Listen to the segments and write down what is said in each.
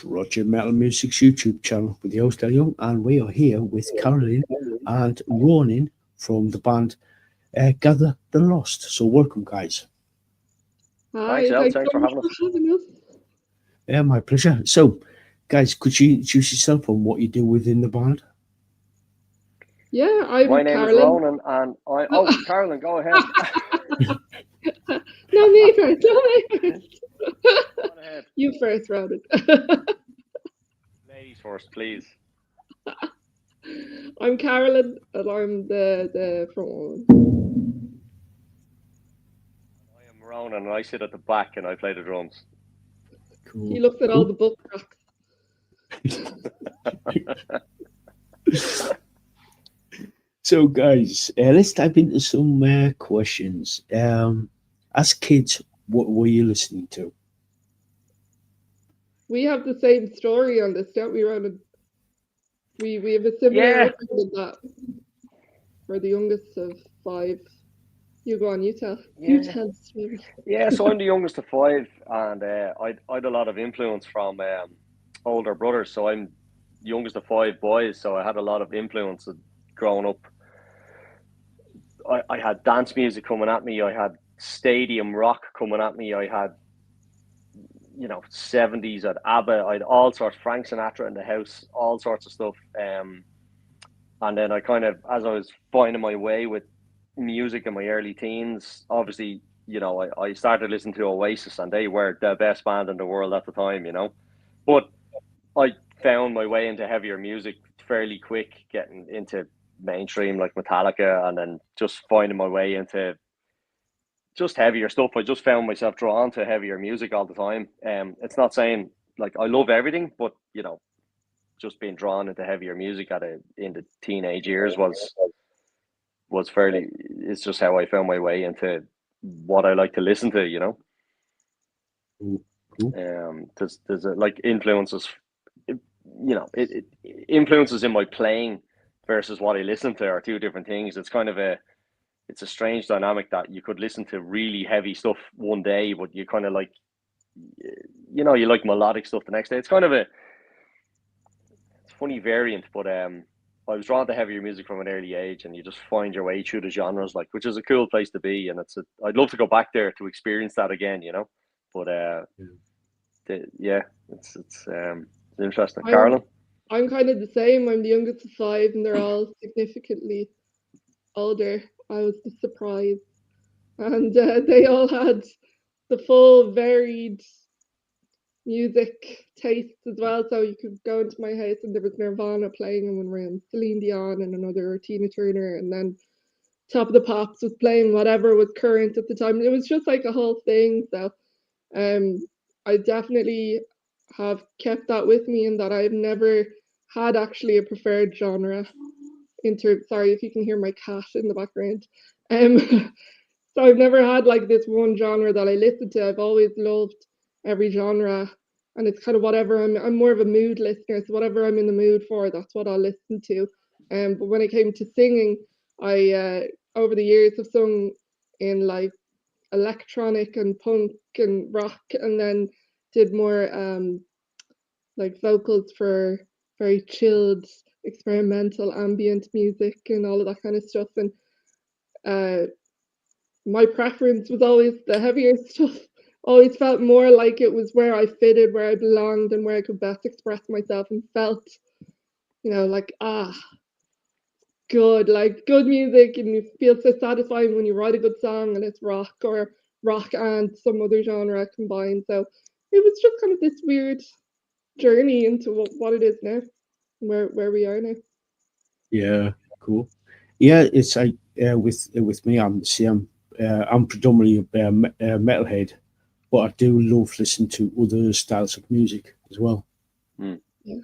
Roger Metal Music's YouTube channel with the host Del Young, and we are here with Caroline and Ronan from the band Gather the Lost. So, welcome, guys. Thanks, Hi, El. thanks Thanks so for much having for us. having us. Yeah, my pleasure. So, guys, could you introduce yourself and what you do within the band? Yeah, My I'm name is Carolyn. Ronan, and I. Oh, Oh, Carolyn, go ahead. no, me first. No, me first. Go on ahead. You first, Ronan. Ladies first, please. I'm Carolyn, and I'm the front one. I am Ronan, and I sit at the back and I play the drums. He Cool. looks at all the book tracks. So, guys, let's dive into some questions. As kids, what were you listening to? We have the same story on this, don't we, Ronan? We have a similar Yeah, upbringing that we're the youngest of five. You go on, you tell. You yeah, tell the story. yeah. So I'm the youngest of five, and I had a lot of influence from older brothers. So I'm the youngest of five boys, so I had a lot of influence growing up. I had dance music coming at me. I had stadium rock coming at me. I had 70s at ABBA. I had all sorts, Frank Sinatra in the house, all sorts of stuff. And then I kind of, as I was finding my way with music in my early teens, obviously, I started listening to Oasis, and they were the best band in the world at the time. But I found my way into heavier music fairly quick, getting into mainstream like Metallica, and then just finding my way into just heavier stuff. I just found myself drawn to heavier music all the time. It's not saying like I love everything, but just being drawn into heavier music in the teenage years was fairly. It's just how I found my way into what I like to listen to. Cool. Cool. There's like influences. It influences in my playing versus what I listen to are two different things. It's a strange dynamic that you could listen to really heavy stuff one day, but you kind of like, you like melodic stuff the next day. It's kind of a funny variant, but I was drawn to heavier music from an early age, and you just find your way through the genres, like, which is a cool place to be, and I'd love to go back there to experience that again. But yeah, it's interesting. I'm Carolyn, I'm kind of the same. I'm the youngest of five, and they're all significantly older. I was the surprise, and they all had the full varied music tastes as well. So you could go into my house and there was Nirvana playing in one room, Celine Dion in another, Tina Turner, and then Top of the Pops was playing whatever was current at the time. It was just like a whole thing. So um, I definitely have kept that with me, in that I've never had actually a preferred genre. Sorry if you can hear my cat in the background. Um, so I've never had like this one genre that I listen to. I've always loved every genre, and it's kind of whatever I'm more of a mood listener, so whatever I'm in the mood for, that's what I'll listen to. But when it came to singing, I over the years have sung in like electronic and punk and rock, and then did more like vocals for very chilled experimental ambient music and all of that kind of stuff. And uh, my preference was always the heavier stuff. Always felt more like it was where I fitted, where I belonged, and where I could best express myself, and felt, like good, like good music, and you feel so satisfying when you write a good song and it's rock, or rock and some other genre combined. So it was just kind of this weird journey into what it is now, where we are now. Yeah, cool. Yeah, it's like with me, I'm the same. I'm predominantly a metalhead, but I do love listening to other styles of music as well. mm, Yeah.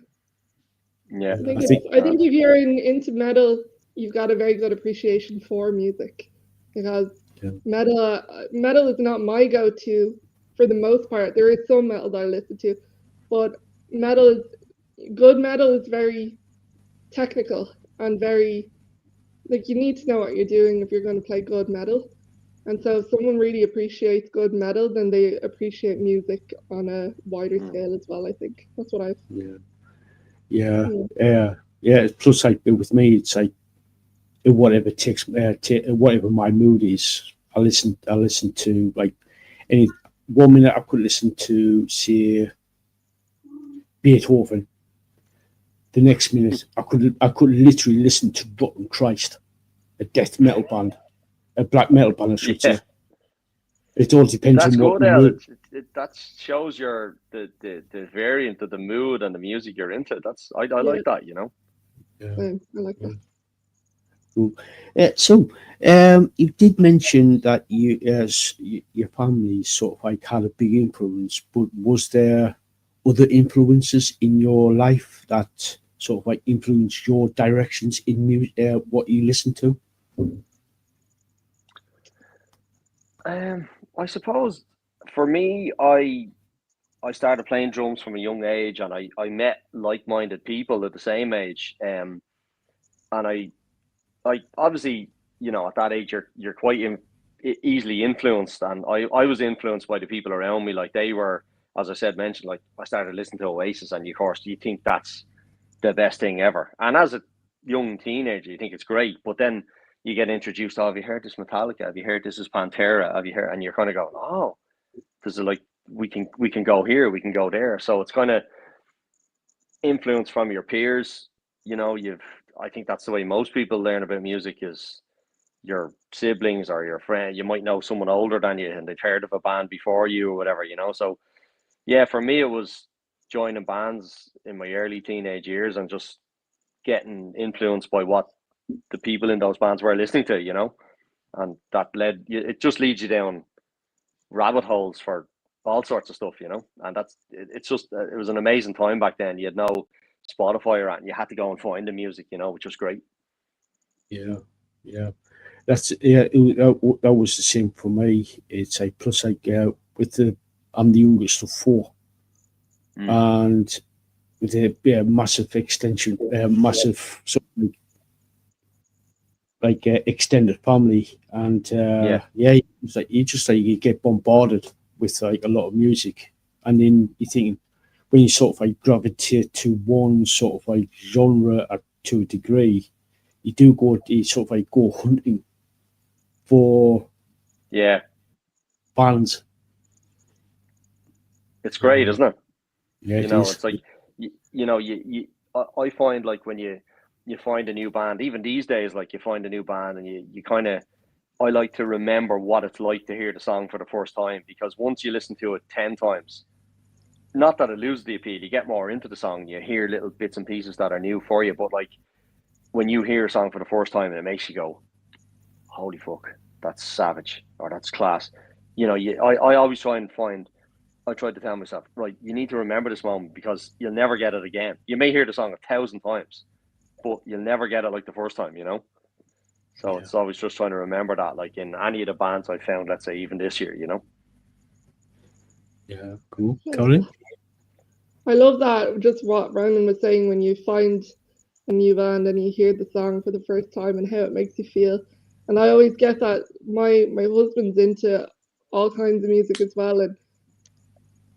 yeah, I think I it's think, I think if you're into metal, you've got a very good appreciation for music, because yeah, metal is not my go-to for the most part. There is some metal that I listen to, but metal is good metal is very technical and very, like, you need to know what you're doing if you're going to play good metal. And so if someone really appreciates good metal, then they appreciate music on a wider scale as well, I think. That's what I've Yeah, yeah, yeah. yeah. Plus, like with me, it's like whatever my mood is. I listen to like any 1 minute I could listen to say Beethoven. The next minute I could literally listen to Rotten Christ, a death metal band, a black metal band, I should Yeah, say. It all depends that's on what good, El. mood. That shows your the variant of the mood and the music you're into. I Yeah, like that, you know. Yeah, same. I like yeah. that. Cool. So, you did mention that your family sort of like had a big influence, but was there other influences in your life that sort of like influenced your directions in music, what you listen to? Um, I suppose for me, I started playing drums from a young age, and I met like-minded people at the same age. And I obviously, you know, at that age, you're quite easily influenced, and I was influenced by the people around me. Like they were, as I said, mentioned. Like I started listening to Oasis, and of course, you think that's the best thing ever. And as a young teenager, you think it's great, but then you get introduced. Oh, have you heard this Metallica? Have you heard this is Pantera? Have you heard? And you're kind of going, oh, there's like we can go here, we can go there. So it's kind of influence from your peers. You know, you've I think that's the way most people learn about music is your siblings or your friend. You might know someone older than you and they've heard of a band before you or whatever, you know. So yeah, for me it was joining bands in my early teenage years and just getting influenced by what the people in those bands were listening to, you know. And that led it just leads you down rabbit holes for all sorts of stuff, you know. And it's just it was an amazing time back then. You had no Spotify or anything. You had to go and find the music, you know, which was great. Yeah, yeah. That was the same for me. It's like plus like with the I'm the youngest of four, Mm. and with a yeah, massive extension, massive sort of like extended family, and Yeah, yeah, it's like you get bombarded with like a lot of music, and then you think when you sort of like gravitate to one sort of like genre to a degree, you sort of like go hunting for yeah, bands. it's great, Yeah, isn't it? yeah, You it know, is. it's like you know, I find like when you find a new band, even these days, like you find a new band and you kind of I like to remember what it's like to hear the song for the first time because once you listen to it 10 times, not that it loses the appeal, you get more into the song, you hear little bits and pieces that are new for you, but like when you hear a song for the first time, it makes you go, "Holy fuck, that's savage," or "That's class." You know, I always try and find. I tried to tell myself, right, you need to remember this moment because you'll never get it again. You may hear the song 1,000 times, but you'll never get it like the first time, you know? So Yeah, it's always just trying to remember that, like in any of the bands I found, let's say even this year, you know? yeah, cool. I love Colin? that. I love that. Just what Brandon was saying when you find a new band and you hear the song for the first time and how it makes you feel. And I always get that my husband's into all kinds of music as well, and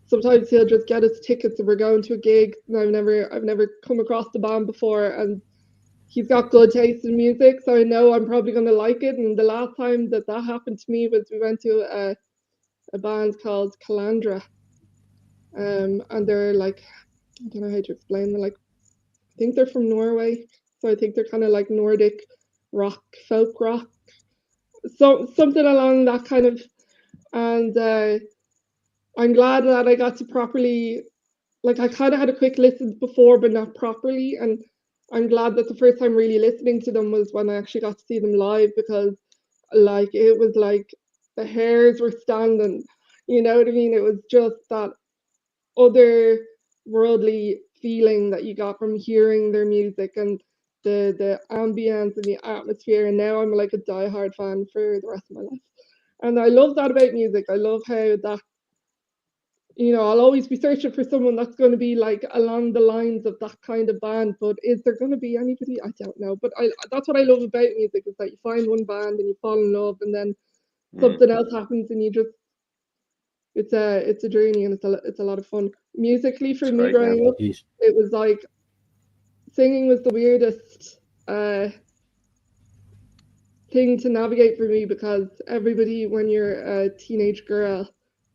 sometimes he'll just get us tickets and we're going to a gig and I've never come across the band before, and he's got good taste in music, so I know I'm probably going to like it. And the last time that happened to me was we went to a band called Calandra, and they're like, I don't know how to explain. They're like, I think they're from Norway, so I think they're kind of like Nordic rock, folk rock, so something along that kind of. And I'm glad that I got to properly, like, I kind of had a quick listen before, but not properly. And I'm glad that the first time really listening to them was when I actually got to see them live, because like it was like the hairs were standing. You know what I mean? It was just that other worldly feeling that you got from hearing their music and the ambience and the atmosphere. And now I'm like a diehard fan for the rest of my life. And I love that about music. I love how that, I'll always be searching for someone that's going to be like along the lines of that kind of band. But is there going to be anybody? I don't know. But that's what I love about music, is that you find one band and you fall in love, and then something else happens, and it's a journey, and it's a lot of fun. Musically, for It's me great, yeah. growing up, Jeez. it was like singing was the weirdest thing to navigate for me, because everybody, when you're a teenage girl,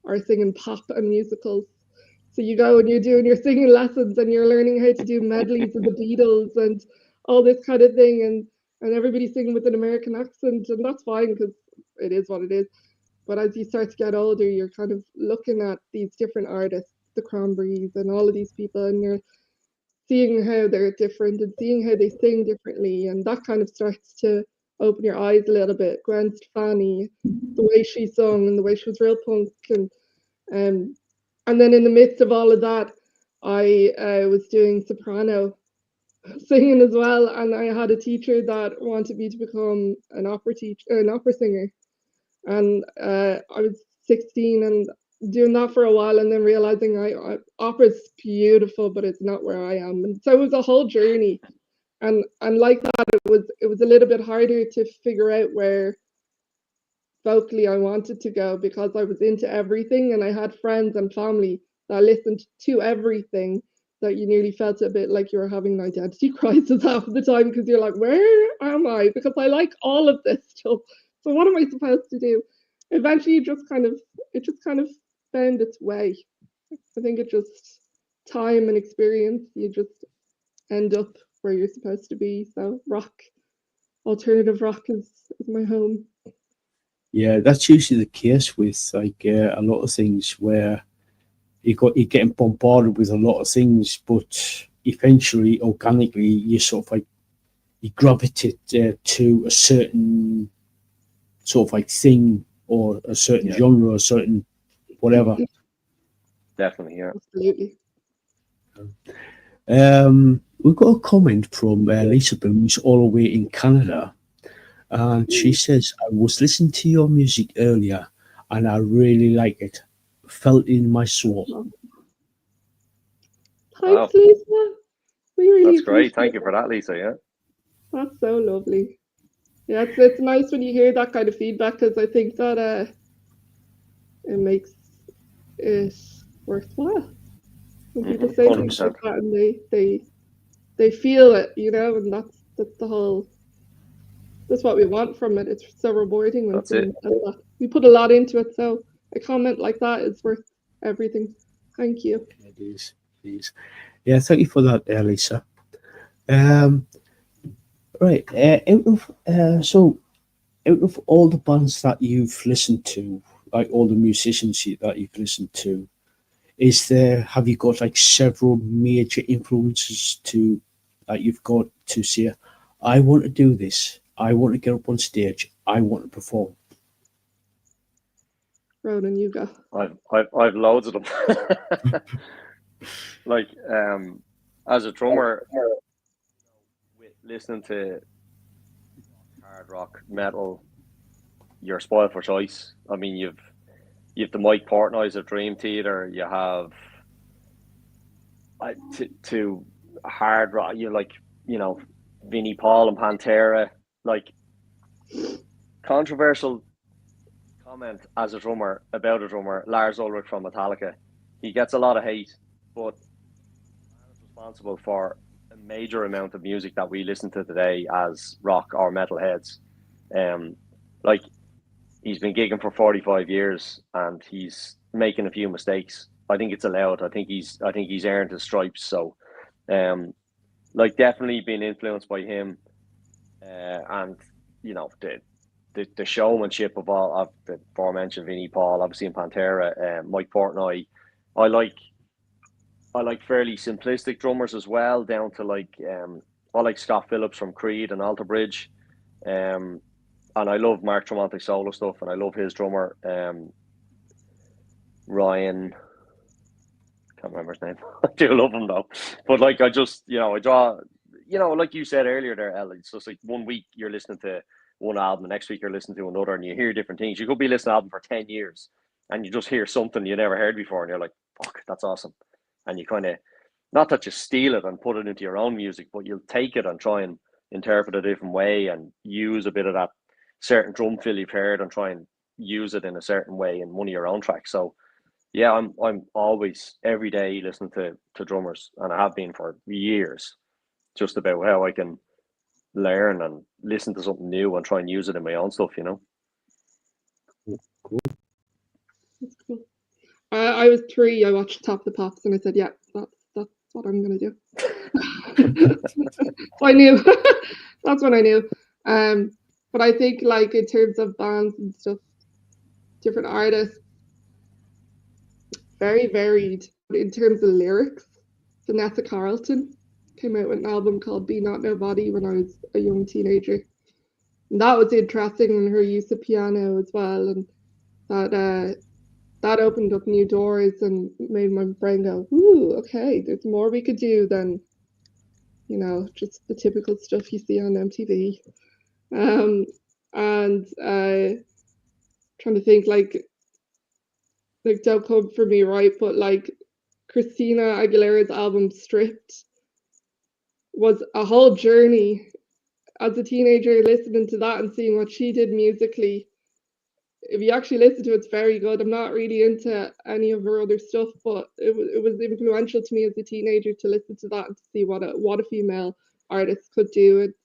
are singing pop and musicals. So you go and you're doing your singing lessons, and you're learning how to do medleys of the Beatles and all this kind of thing, and everybody's singing with an American accent, and that's fine because it is what it is. But as you start to get older, you're kind of looking at these different artists, the Cranberries and all of these people, and you're seeing how they're different and seeing how they sing differently, and that kind of starts to open your eyes a little bit. Gwen Stefani, the way she sung and the way she was real punk, and then in the midst of all of that, I was doing soprano singing as well, and I had a teacher that wanted me to become an opera singer, and I was 16 and doing that for a while, and then realizing opera's beautiful, but it's not where I am, and so it was a whole journey, and like that, it was a little bit harder to figure out where vocally I wanted to go, because I was into everything, and I had friends and family that listened to everything, that you nearly felt a bit like you were having an identity crisis half the time, because you're like, where am I? Because I like all of this stuff. So what am I supposed to do? Eventually it just kind of found its way. I think it just time and experience, you just end up where you're supposed to be. So alternative rock is my home. Yeah, that's usually the case with like a lot of things where you're getting bombarded with a lot of things, but eventually, organically, you sort of like you gravitate to a certain sort of like thing or a certain genre, or a certain whatever. Definitely, yeah. Absolutely. We've got a comment from Lisaboo, who's all the way in Canada, and she says, "I was listening to your music earlier, and I really like it. Felt it in my soul." Thanks, Wow. Lisa. We really That's great. appreciate Thank you for that. that, Lisa. Yeah. That's so lovely. Yeah, it's nice when you hear that kind of feedback, because I think that it makes it worthwhile when people say things like 100%. that, and they feel it, and that's the whole. That's what we want from it. It's so rewarding when That's it. someone says that. We put a lot into it, so a comment like that is worth everything. Thank you. It is. It is. Yeah, thank you for that, Lisa. Um, right. Out of all the bands that you've listened to, like all the musicians that you've listened to, have you got like several major influences to that you've got to say, I want to do this. I want to get up on stage. I want to perform. Ronan, you go. I've loads of them. Like as a drummer, with listening to hard rock, metal, you're spoiled for choice. I mean, you've the Mike Portnoy's of Dream Theater. You have to hard rock. You like Vinnie Paul and Pantera. Like, controversial comment as a drummer about a drummer, Lars Ulrich from Metallica. He gets a lot of hate, but he's responsible for a major amount of music that we listen to today as rock or metal heads. Like, he's been gigging for 45 years and he's making a few mistakes. I think it's allowed. I think he's earned his stripes. So, like, definitely being influenced by him, and the showmanship of all of the aforementioned Vinnie Paul, obviously in Pantera, Mike Portnoy. I like fairly simplistic drummers as well, down to I like Scott Phillips from Creed and Alter Bridge, and I love Mark Tremonti's solo stuff, and I love his drummer, Ryan. Can't remember his name. I do love him though, but like I draw, like you said earlier there, Ella. It's just like one week you're listening to one album, the next week you're listening to another, and you hear different things. You could be listening to an album for 10 years, and you just hear something you never heard before, and you're like, "Fuck, that's awesome!" And you kind of, not that you steal it and put it into your own music, but you'll take it and try and interpret it a different way, and use a bit of that certain drum fill you've heard, and try and use it in a certain way in one of your own tracks. So yeah, I'm always every day listening to drummers, and I have been for years, just about how I can learn and listen to something new and try and use it in my own stuff, you know. Cool. That's cool. I was 3. I watched Top of the Pops, and I said, "Yeah, that's what I'm gonna do." So I knew. That's what I knew. But I think, like, in terms of bands and stuff, different artists, very varied. In terms of lyrics, Vanessa Carlton came out with an album called "Be Not Nobody" when I was a young teenager. And that was interesting, in her use of piano as well, and that opened up new doors and made my brain go, "Ooh, okay, there's more we could do than, just the typical stuff you see on MTV." And trying to think, like don't come for me, right? But like Christina Aguilera's album "Stripped" was a whole journey as a teenager, listening to that and seeing what she did musically. If you actually listen to it, it's very good. I'm not really into any of her other stuff, but it was influential to me as a teenager to listen to that and to see what a female artist could do. It's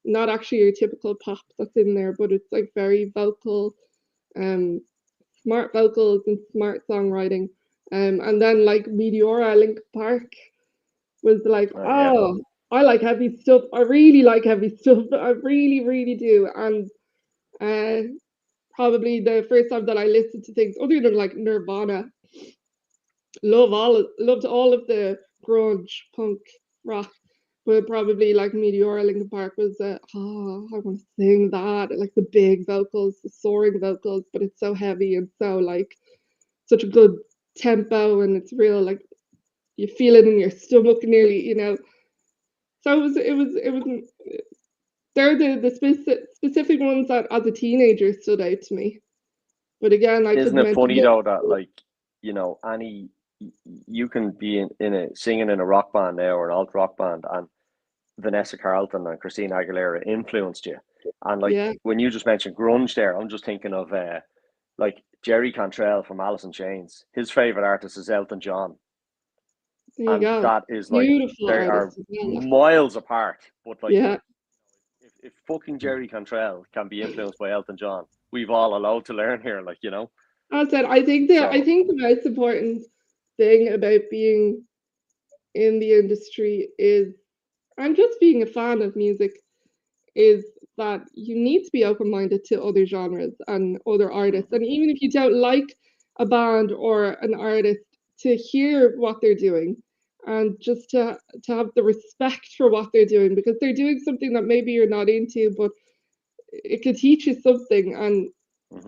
not actually your typical pop that's in there, but it's like very vocal, smart vocals and smart songwriting. And then like Meteora, Linkin Park was like, Yeah. oh, I like heavy stuff. I really like heavy stuff. I really, really do. And probably the first time that I listened to things other than like Nirvana, loved all of the grunge, punk, rock, but probably like Meteora, Linkin Park was I want to sing that, like the big vocals, the soaring vocals, but it's so heavy and so like such a good tempo, and it's real, like you feel it in your stomach nearly, So it was they're the specific ones that as a teenager stood out to me. But again, I could Isn't it mention funny though that, like, you can be in a singing in a rock band now or an alt rock band, and Vanessa Carlton and Christina Aguilera influenced you. And like yeah, when you just mentioned grunge there, I'm just thinking of like Jerry Cantrell from Alice in Chains. His favorite artist is Elton John, there you and go. that is like Beautiful they are artist as well. miles apart. But like, Yeah. if fucking Jerry Cantrell can be influenced by Elton John, we've all allowed to learn here. Like, As I said, I So think the most important thing about being in the industry is, and just being a fan of music, is that you need to be open-minded to other genres and other artists. And even if you don't like a band or an artist, to hear what they're doing and just to have the respect for what they're doing, because they're doing something that maybe you're not into, but it could teach you something. And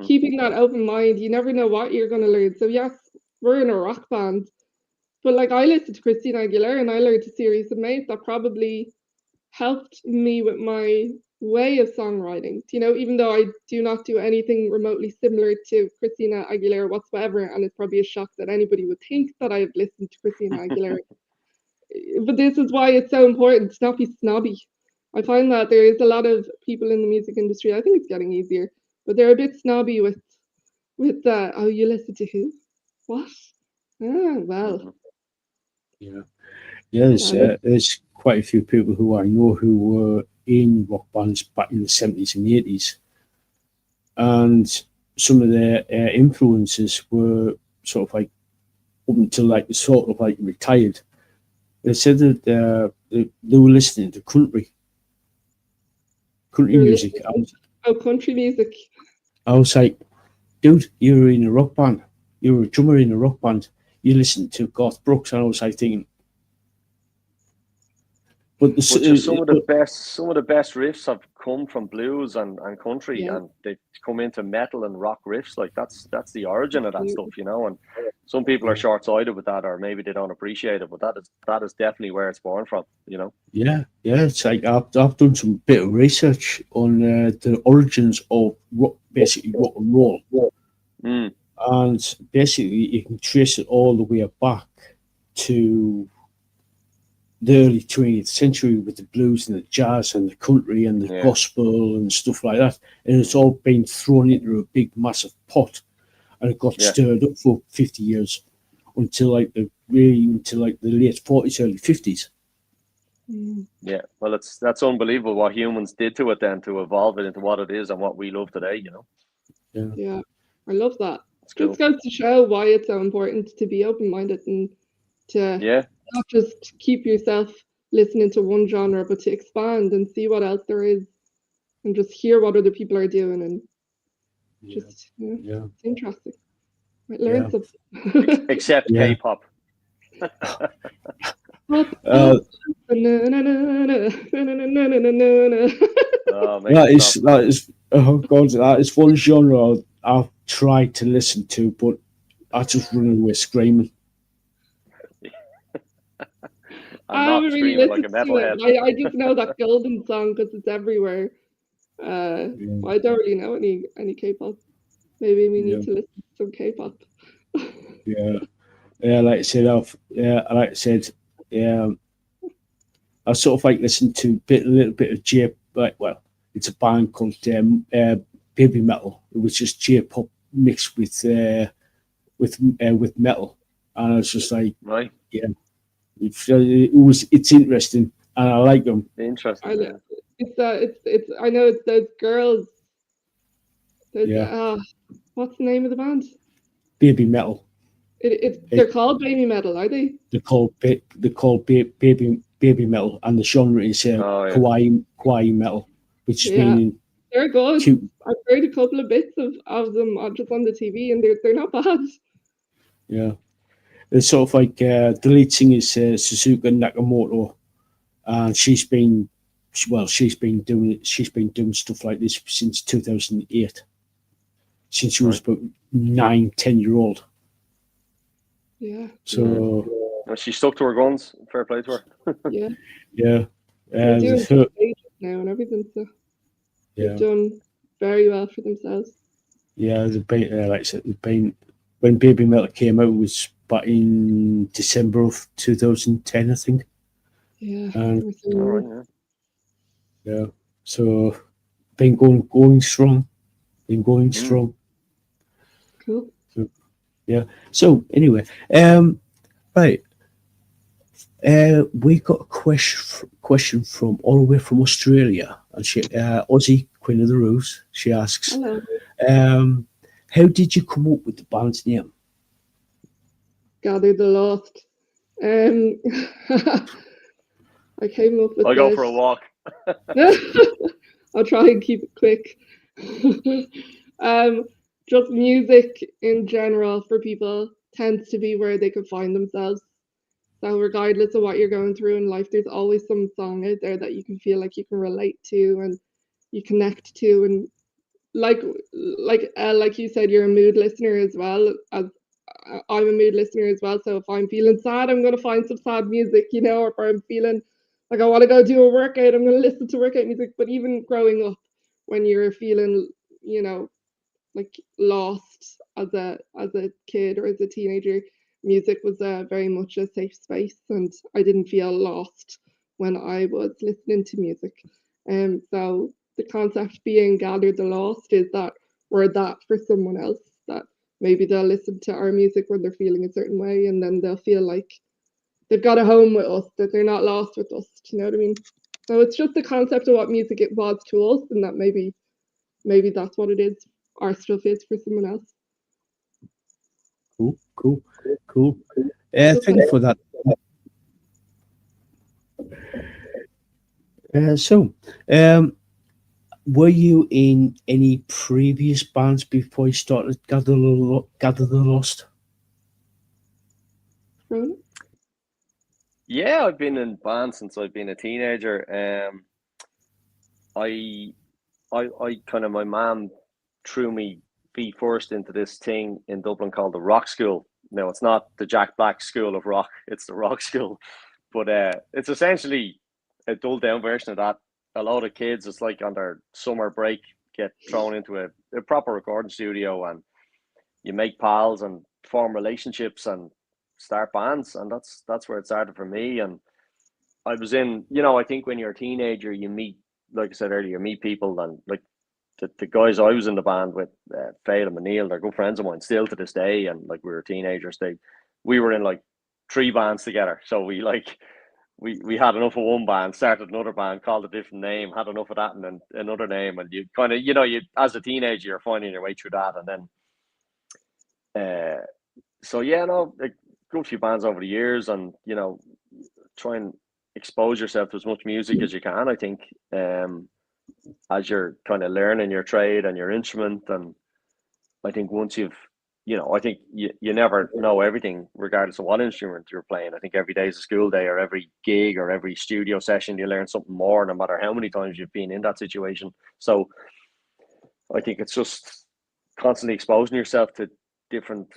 keeping that open mind, you never know what you're going to learn. So yes, we're in a rock band, but like I listened to Christina Aguilera and I learned a series of mates that probably helped me with my way of songwriting. Even though I do not do anything remotely similar to Christina Aguilera whatsoever, and it's probably a shock that anybody would think that I've listened to Christina Aguilera. But this is why it's so important to not be snobby. I find that there is a lot of people in the music industry, I think it's getting easier, but they're a bit snobby with oh, you listen to who? What? Well. Yeah. Yeah, there's quite a few people who I know who were in rock bands back in the 70s and 80s, and some of their influences were sort of like up until like sort of like retired. They said that they were listening to country music. Country music. I was like, dude, you're in a rock band. You're a drummer in a rock band. You listen to Garth Brooks, and I was like thinking, but some of the best riffs have come from blues and country, Yeah. and they've come into metal and rock riffs. Like that's the origin of that stuff, And some people are short-sighted with that, or maybe they don't appreciate it. But that is definitely where it's born from, Yeah. It's like I've done some bit of research on the origins of rock, basically rock and roll, and basically you can trace it all the way back to the early 20th century with the blues and the jazz and the country and the Yeah. gospel and stuff like that. And it's all been thrown into a big, massive pot, and it got Yeah. stirred up for 50 years until like the late 40s, early 50s. Yeah, well, that's unbelievable what humans did to it then to evolve it into what it is and what we love today. Yeah, I love that. It's cool. Just goes to show why it's so important to be open-minded and to Yeah, not just keep yourself listening to one genre, but to expand and see what else there is, and just hear what other people are doing, and just Yeah. it's interesting. I learn Yeah. something. except Yeah. K-pop. Oh, make That it is stop. that is oh god, that is one genre I've tried to listen to, but I just run away screaming. I'm I not haven't really screaming like a listened to metalhead. it. I just know that golden song because it's everywhere. I don't really know any K-pop. Maybe we need to listen to some K-pop. Like I said, I sort of like listen to a little bit of it's a band called Baby Metal, which is J-pop mixed with metal, and it's just like Right. it's interesting, and I like them. Interesting. It's I know it's those girls. Yeah. What's the name of the band? Baby Metal. They're called Baby Metal, are they? They're called baby metal, and the genre is kawaii metal, which is meaning they're good. cute. I've heard a couple of bits of them just on the TV, and they're not bad. Yeah, it's sort of like the lead singer is Suzuka Nakamoto, and she's been doing stuff like this since 2008, since she was about 9-10-year-old. Yeah. So she stuck to her guns. Fair play to her. Yeah. Yeah. They're doing stages now and everything, so they've done very well for themselves. Yeah, like I said, when Baby Metal came out, it was back in December of 2010, I think. Yeah. Yeah. So been going strong. Cool. So, yeah. So anyway, right. We got a question from all the way from Australia, and she, Aussie Queen of the Rose. She asks, hello. How did you come up with the band's name? Gather the Lost. I came up with I'll go for a walk. I'll try and keep it quick. Just music in general for people tends to be where they could find themselves. So regardless of what you're going through in life, there's always some song out there that you can feel like you can relate to and you connect to. And like you said, you're a mood listener as well. As I'm a mood listener as well. So if I'm feeling sad, I'm going to find some sad music, or if I'm feeling like I want to go do a workout, I'm going to listen to workout music. But even growing up, when you're feeling, like lost as a kid or as a teenager, music was very much a safe space, and I didn't feel lost when I was listening to music. So the concept being gather the lost is that we're that for someone else, that maybe they'll listen to our music when they're feeling a certain way, and then they'll feel like they've got a home with us, that they're not lost with us. Do you know what I mean? So it's just the concept of what music it was to us, and that maybe that's what it is. Our stuff is for someone else. Cool. Thank you for that. Were you in any previous bands before you started Gather the Lost? Yeah, I've been in bands since I've been a teenager. I kind of, my mom threw me feet first into this thing in Dublin called the Rock School. No, it's not the Jack Black School of Rock, it's the Rock School. But it's essentially a dulled down version of that. A lot of kids, it's like on their summer break, get thrown into a proper recording studio, and you make pals and form relationships and start bands, and that's where it started for me. And I was in, you know, I think when you're a teenager, you meet, like I said earlier, you meet people, and like the guys I was in the band with, Fade and Neil, they're good friends of mine still to this day. And like we were teenagers, we were in like 3 bands together. So we like, we had enough of one band, started another band, called a different name, had enough of that, and then another name. And you kind of, you know, you as a teenager, you're finding your way through that. And then, so yeah, no, like, good few bands over the years, and you know, try and expose yourself to as much music as you can. I think, as you're kind of learning your trade and your instrument, and I think once you've, you know, I think you never know everything regardless of what instrument you're playing. I think every day is a school day, or every gig or every studio session you learn something more, no matter how many times you've been in that situation. So I think it's just constantly exposing yourself to different,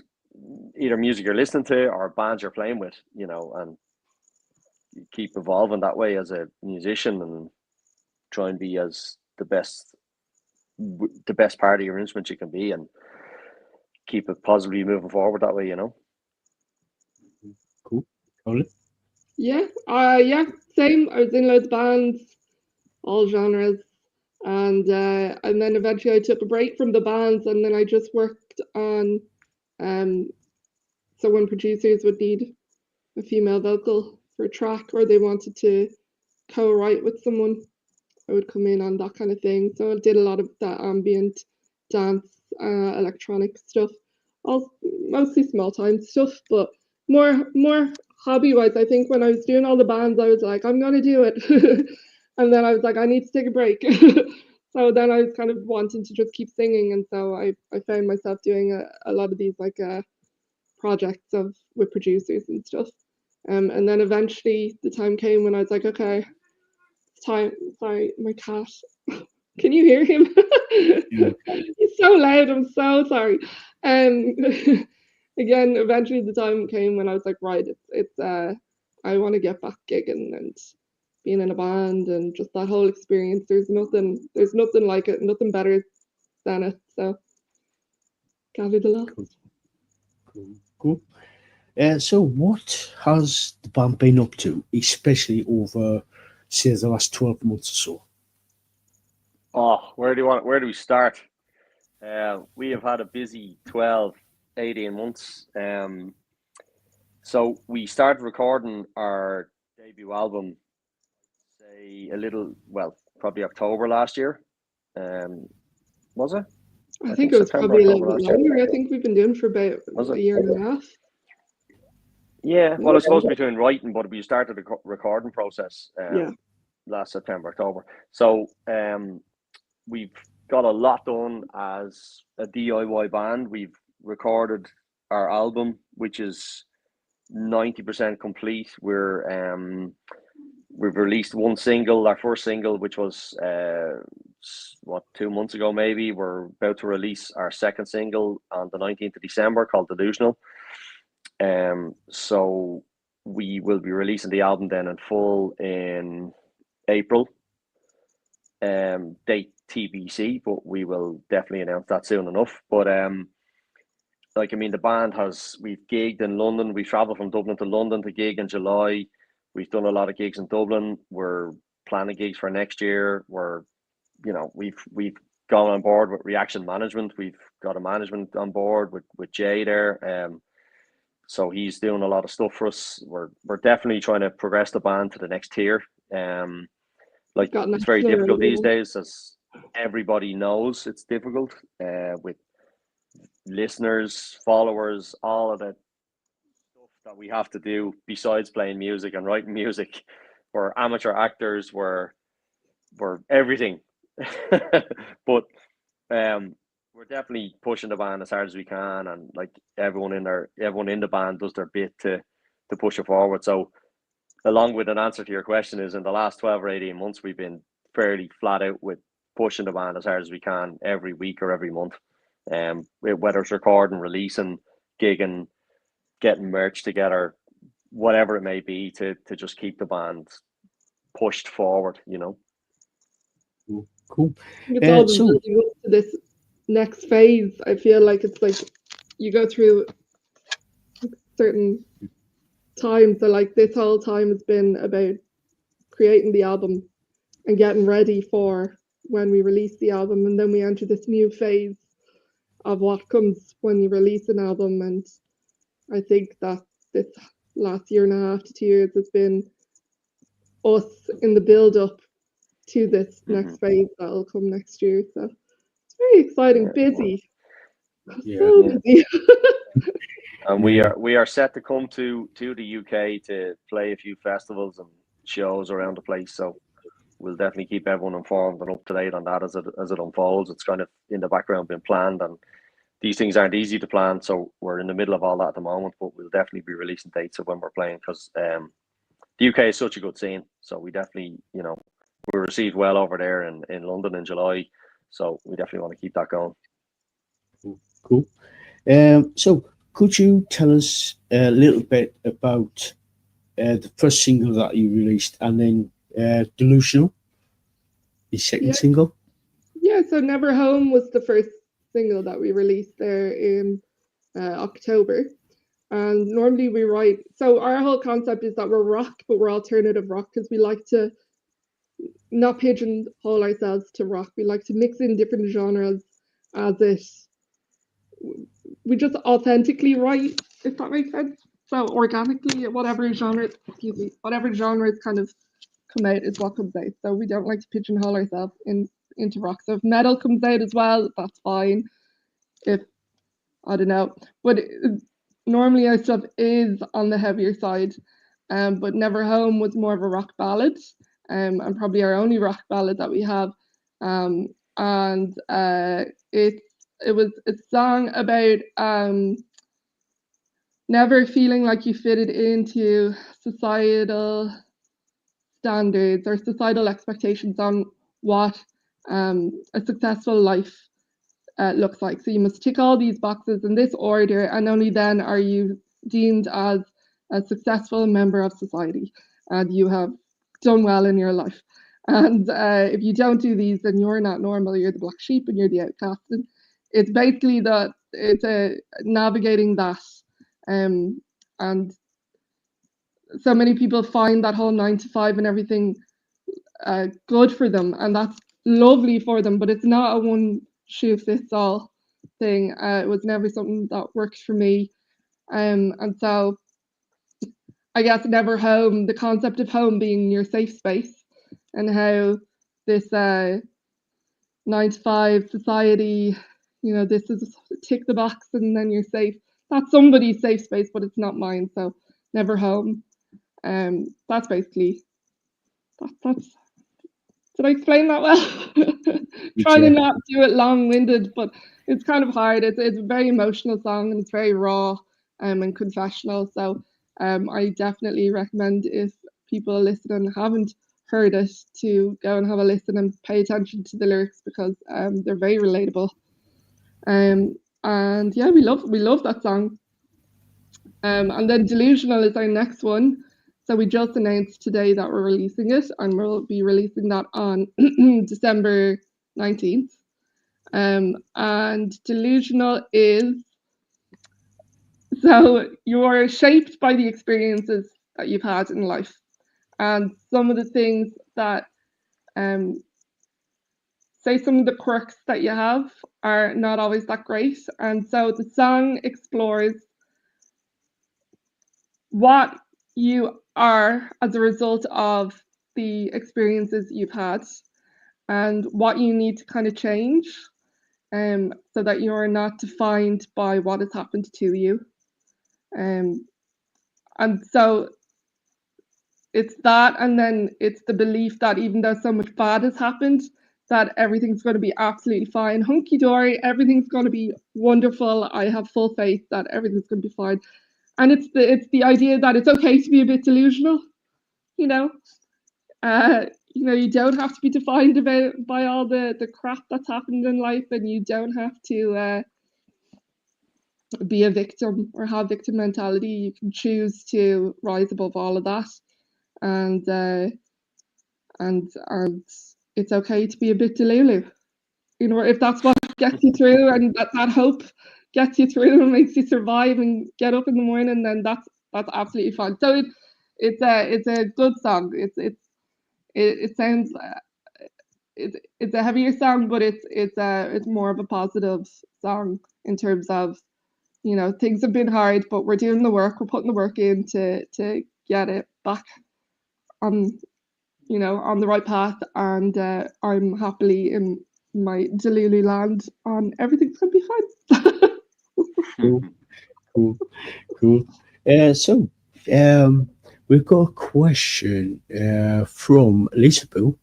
either music you're listening to or bands you're playing with, you know, and you keep evolving that way as a musician, and try and be as the best part of your instrument you can be, and keep it positively moving forward that way, you know. Cool. Colin? Yeah, yeah, same. I was in loads of bands, all genres, and then eventually I took a break from the bands, and then I just worked on, so when producers would need a female vocal for a track, or they wanted to co-write with someone, I would come in on that kind of thing. So I did a lot of that ambient dance, electronic stuff, all mostly small time stuff, but more hobby wise. I think when I was doing all the bands, I was like, I'm gonna do it, and then I was like, I need to take a break. So then I was kind of wanting to just keep singing, and so I found myself doing a lot of these like projects with producers and stuff. And then eventually the time came when I was like, okay, it's time. Sorry, my cat. Can you hear him? Yeah. He's so loud. I'm so sorry. Um, again, eventually the time came when I was like, right, it's I want to get back gigging and being in a band and just that whole experience. There's nothing like it, nothing better than it. So, Gabby the lot. Cool. So what has the band been up to, especially over, say, the last 12 months or so? Oh, where do we start? We have had a busy 12, 18 months. So we started recording our debut album, say probably October last year. Was it? I think it was September, probably a little October bit last year. longer. I think we've been doing for about Was a it? year and a half. Yeah, well, it's supposed to be between writing, but we started the recording process Yeah. last September, October. So we've got a lot done as a DIY band. We've recorded our album, which is 90% complete. We've released one single, our first single, which was 2 months ago maybe. We're about to release our second single on the 19th of December, called Delusional. So we will be releasing the album then in full in April. Date TBC, but we will definitely announce that soon enough. But the band we've gigged in London. We traveled from Dublin to London to gig in July. We've done a lot of gigs in Dublin. We're planning gigs for next year. We've gone on board with Reaction Management. We've got a management on board with Jay there. So he's doing a lot of stuff for us. We're definitely trying to progress the band to the next tier. It's very difficult these days, as everybody knows. It's difficult with listeners, followers, all of the stuff that we have to do besides playing music and writing music. We're amateur actors. We're everything. But we're definitely pushing the band as hard as we can, and like everyone in the band does their bit to push it forward. So, along with an answer to your question, is in the last 12 or 18 months, we've been fairly flat out with pushing the band as hard as we can every week or every month. Whether it's recording, releasing, gigging, getting merch together, whatever it may be, to just keep the band pushed forward, you know. Cool. It's all building up to this next phase. I feel like it's like you go through certain times. So like this whole time has been about creating the album and getting ready for when we release the album, and then we enter this new phase of what comes when you release an album. And I think that this last year and a half to 2 years has been us in the build up to this next phase that'll come next year. So it's very exciting, busy. So busy. And we are set to come to the UK to play a few festivals and shows around the place. So we'll definitely keep everyone informed and up to date on that as it unfolds. It's kind of in the background been planned, and these things aren't easy to plan. So we're in the middle of all that at the moment, but we'll definitely be releasing dates of when we're playing, because the UK is such a good scene. So we definitely, we're received well over there in London in July. So we definitely want to keep that going. Cool. So could you tell us a little bit about the first single that you released, and then Delusional, the second single? Yeah, so Never Home was the first single that we released there in October. And normally we write, so our whole concept is that we're rock, but we're alternative rock, because we like to not pigeonhole ourselves to rock. We like to mix in different genres we just authentically write, if that makes sense. So organically, whatever genre is kind of come out is what comes out. So we don't like to pigeonhole ourselves into rock. So if metal comes out as well, that's fine. If, I don't know, but normally our stuff is on the heavier side. But Never Home was more of a rock ballad, and probably our only rock ballad that we have. And it was a song about never feeling like you fitted into societal standards or societal expectations on what a successful life looks like. So you must tick all these boxes in this order, and only then are you deemed as a successful member of society, and you have done well in your life. And if you don't do these, then you're not normal. You're the black sheep, and you're the outcast. And it's basically that it's navigating that, and so many people find that whole 9 to 5 and everything good for them, and that's lovely for them. But it's not a one shoe fits all thing. It was never something that worked for me, and so I guess Never Home, the concept of home being your safe space, and how this 9 to 5 society, this is tick the box and then you're safe. That's somebody's safe space, but it's not mine. So Never Home. That's basically that's. Did I explain that well? Trying to not do it long-winded, but it's kind of hard. It's a very emotional song, and it's very raw and confessional. So I definitely recommend, if people listening haven't heard it, to go and have a listen and pay attention to the lyrics, because they're very relatable. And yeah, we love that song. And then Delusional is our next one. So we just announced today that we're releasing it, and we'll be releasing that on December 19th. And Delusional is, so you're shaped by the experiences that you've had in life, and some of the things that, say some of the quirks that you have are not always that great. And so the song explores what you are as a result of the experiences you've had, and what you need to kind of change, so that you're not defined by what has happened to you. And so it's that, and then it's the belief that even though so much bad has happened, that everything's going to be absolutely fine, hunky-dory, everything's going to be wonderful. I have full faith that everything's going to be fine. And it's the idea that it's okay to be a bit delusional, you don't have to be defined by all the crap that's happened in life, and you don't have to be a victim or have victim mentality. You can choose to rise above all of that, and it's okay to be a bit delulu. If that's what gets you through, and that hope gets you through and makes you survive and get up in the morning, then that's absolutely fine. So it's a good song. It's it sounds it's a heavier song, but it's more of a positive song in terms of, you know, things have been hard, but we're doing the work, we're putting the work in to get it back on, you know, on the right path, and I'm happily in my Delulu land, and everything's gonna be fine. Cool, cool, cool. So, we've got a question from Lisaboo.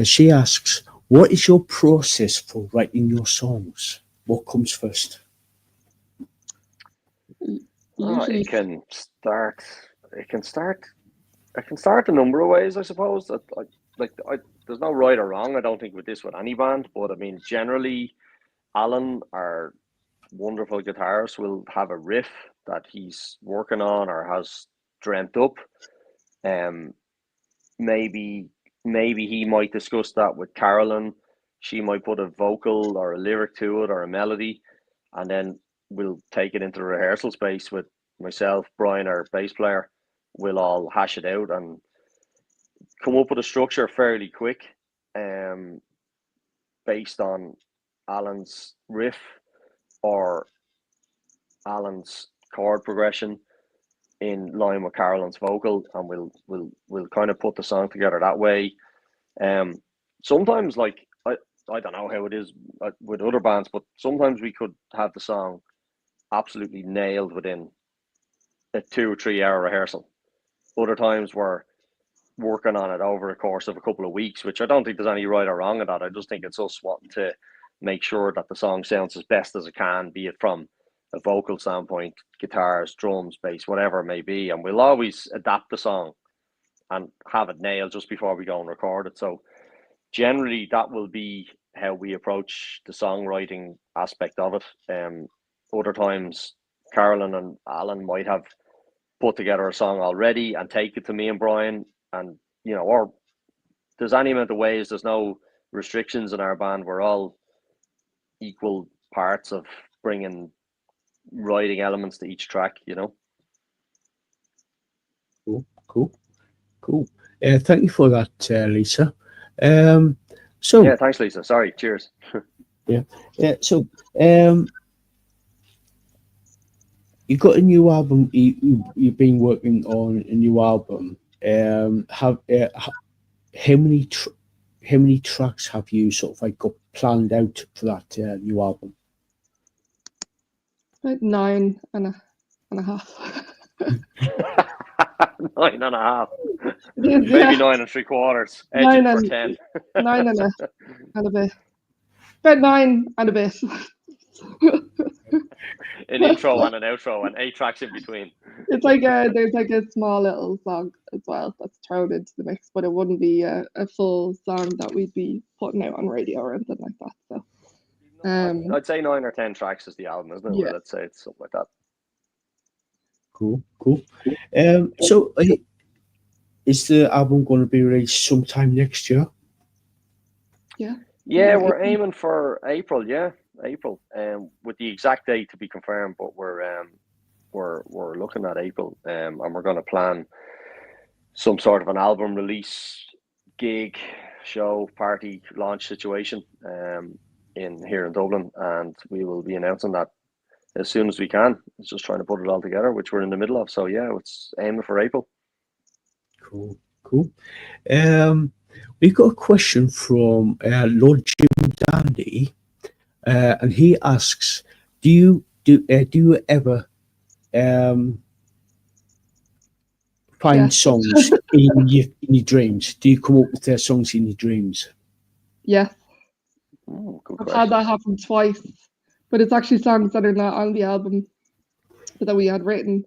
She asks, "What is your process for writing your songs? What comes first?" Usually, It can start. It can start. It can start a number of ways, I suppose. There's no right or wrong. I don't think with this with any band, but I mean, generally, Alan, our wonderful guitarist, will have a riff that he's working on or has dreamt up. Um, maybe he might discuss that with Carolyn. She might put a vocal or a lyric to it or a melody, and then we'll take it into the rehearsal space with myself, Brian, our bass player. We'll all hash it out and come up with a structure fairly quick, based on Alan's riff or Alan's chord progression in line with Carolyn's vocal, and we'll kind of put the song together that way. Sometimes, like, I don't know how it is with other bands, but sometimes we could have the song absolutely nailed within a 2 or 3 hour rehearsal. Other times we're working on it over the course of a couple of weeks, which I don't think there's any right or wrong in that. I just think it's us wanting to make sure that the song sounds as best as it can, be it from a vocal standpoint, guitars, drums, bass, whatever it may be. And we'll always adapt the song and have it nailed just before we go and record it. So generally that will be how we approach the songwriting aspect of it. Other times Carolyn and Alan might have put together a song already and take it to me and Brian, and you know, or there's any amount of ways. There's no restrictions in our band. We're all equal parts of bringing writing elements to each track, you know. Cool. Thank you for that, Lisa. So Yeah, thanks, Lisa. Sorry, cheers. So you got a new album. You've been working on a new album. How many tracks have you sort of like got planned out for that new album? about 9.5. 9.5. It is, Maybe yeah. 9 3/4. Nine Edging for and 10. 9 and a bit. About 9 and a bit. An intro and an outro and 8 tracks in between. It's like there's like a small little song as well that's thrown into the mix, but it wouldn't be a full song that we'd be putting out on radio or anything like that. So I'd say 9 or 10 tracks is the album, isn't it? Yeah. Well, let's say it's something like that. Cool. So is the album going to be released sometime next year? Yeah, We're aiming for April. Yeah, April. With the exact date to be confirmed, but we're looking at April. And we're going to plan some sort of an album release, gig, show, party, launch situation. Here in Dublin, and we will be announcing that as soon as we can. It's just trying to put it all together, which we're in the middle of. So yeah, it's aiming for April. Cool. We've got a question from Lord Jim Dandy, and he asks, "Do you ever find songs in your dreams? Do you come up with their songs in your dreams?" Yeah. Good I've question. had that happen twice, but it's actually songs that are not on the album that we had written.